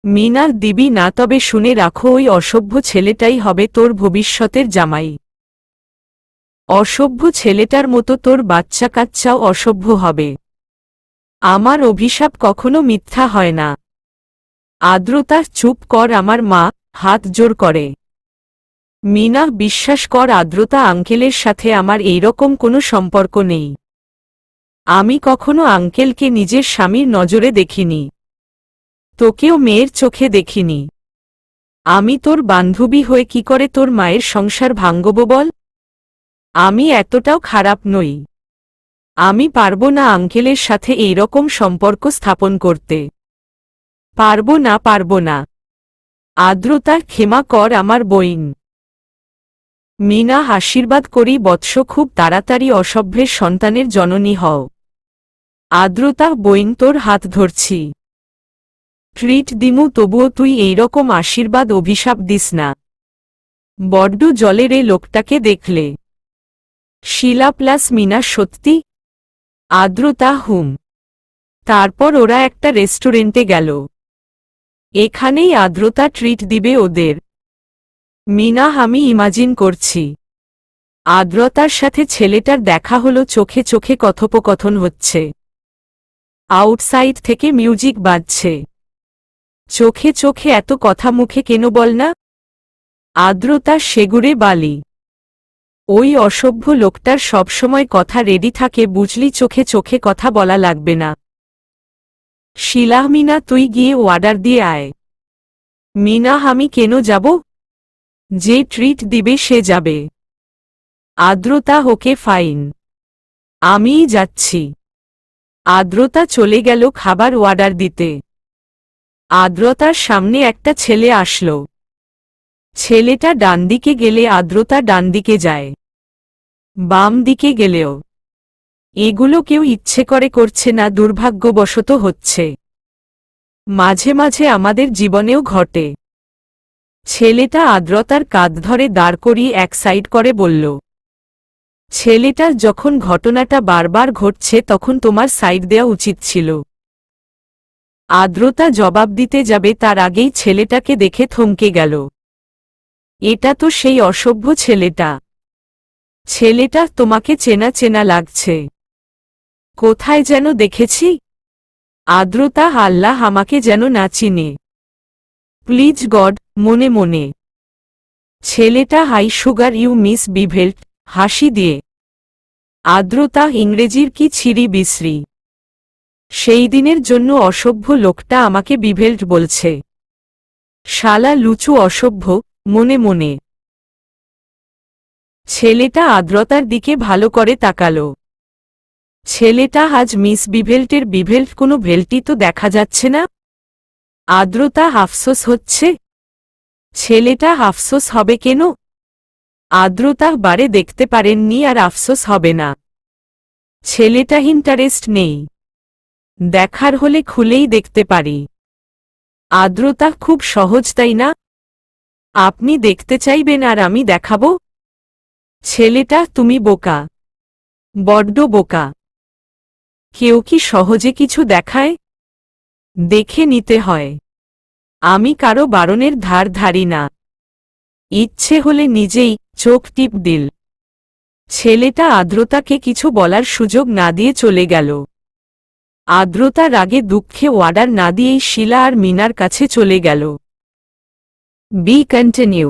মিনা, দিবি না? তবে শুনে রাখো, ওই অসভ্য ছেলেটাই হবে তোর ভবিষ্যতের জামাই। অসভ্য ছেলেটার মতো তোর বাচ্চা কাচ্চাও অসভ্য হবে। আমার অভিশাপ কখনো মিথ্যা হয় না। আদ্রতা, চুপ কর, আমার মা, হাত জোর করে। মিনা, বিশ্বাস কর আদ্রতা, আঙ্কেলের সাথে আমার এইরকম কোনো সম্পর্ক নেই। আমি কখনো আঙ্কেলকে নিজের স্বামীর নজরে দেখিনি, তোকেও মেয়ের চোখে দেখিনি। আমি তোর বান্ধবী হয়ে কি করে তোর মায়ের সংসার ভাঙব বল? আমি এতটাও খারাপ নই। আমি পারবো না আঙ্কেলের সাথে এইরকম সম্পর্ক স্থাপন করতে। পারবো না, পারবো না। আদ্রতা, ক্ষমা কর আমার বইন। মিনা, আশীর্বাদ করি বৎস, খুব তাড়াতাড়ি অসভ্যের সন্তানের জননী হও। আদ্রতা, বইন, তোর হাত ধরছি। ট্রিট দিমু, তবুও তুই এইরকম আশীর্বাদ অভিশাপ দিস না। বড্ড জলের এ লোকটাকে দেখলে। শিলা প্লাস মিনা, সত্যি? আদ্রতা, হুম। তারপর ওরা একটা রেস্টুরেন্টে গেল। এখানেই আদ্রতা ট্রিট দিবে ওদের। মিনা, আমি ইমাজিন করছি আদ্রতার সাথে ছেলেটার দেখা হলো, চোখে চোখে কথোপকথন হচ্ছে, আউটসাইড থেকে মিউজিক বাজছে। চোখে চোখে এত কথা মুখে কেন বল না? আর্দ্রতা সেগুড়ে বালি। ওই অসভ্য লোকটার সবসময় কথা রেডি থাকে, বুঝলি? চোখে চোখে কথা বলা লাগবে না। শিলাহ, মিনা তুই গিয়ে অর্ডার দিয়ে আয়। মিনা, আমি কেন যাব? যে ট্রিট দিবে সে যাবে। আর্দ্রতা, ওকে ফাইন, আমিই যাচ্ছি। আর্দ্রতা চলে গেল খাবার অর্ডার দিতে। আর্দ্রতার সামনে একটা ছেলে আসলো। ছেলেটা ডান দিকে গেলে আর্দ্রতা ডান দিকে যায়, বাম দিকে গেলেও। এগুলো কেউ ইচ্ছে করে করছে না, দুর্ভাগ্যবশত হচ্ছে। মাঝে মাঝে আমাদের জীবনেও ঘটে। ছেলেটা আর্দ্রতার কাঁধ ধরে দাঁড় করিয়ে এক সাইড করে বলল, ছেলেটার যখন ঘটনাটা বারবার ঘটছে তখন তোমার সাইড দেওয়া উচিত ছিল। আর্দ্রতা জবাব দিতে যাবে তার আগেই ছেলেটাকে দেখে থমকে গেল। এটা তো সেই অসভ্য ছেলেটা। ছেলেটা তোমাকে চেনা চেনা লাগছে, কোথায় যেন দেখেছি। আর্দ্রতা, আল্লাহ আমাকে যেন না চিনে, প্লিজ গড, মনে মনে। ছেলেটা, হাই সুগার ইউ মিস বিভেল্ট, হাসি দিয়ে। আর্দ্রতা, ইংরেজির কি ছিরি বিশ্রী। সেই দিনের জন্য অসভ্য লোকটা আমাকে বিভেল্ট বলছে। শালা লুচু অসভ্য, মনে মনে। ছেলেটা আর্দ্রতার দিকে ভালো করে তাকালো। ছেলেটা, আজ মিস বিভেল্টের বিভেল্ট কোনো ভেল্টই তো দেখা যাচ্ছে না। আর্দ্রতা, আফসোস হচ্ছে। ছেলেটা, আফসোস হবে কেন? আর্দ্রতা বারে দেখতে পারেননি আর আফসোস হবে না। ছেলেটা ইন্টারেস্ট নেই, দেখার হলে খুলেই দেখতে পারি। আর্দ্রতা, খুব সহজ তাই না? আপনি দেখতে চাইবেন আর আমি দেখাবো? ছেলেটা, তুমি বোকা, বড্ড বোকা। কেউ কি সহজে কিছু দেখায়? দেখে নিতে হয়। আমি কারো বারণের ধার ধারি না, ইচ্ছে হলে নিজেই চোখ টিপ দিল। ছেলেটা আর্দ্রতাকে কিছু বলার সুযোগ না দিয়ে চলে গেল। আর্দ্রতা রাগে দুঃখে অর্ডার না দিয়েই শিলা আর মিনার কাছে চলে গেল। B continue.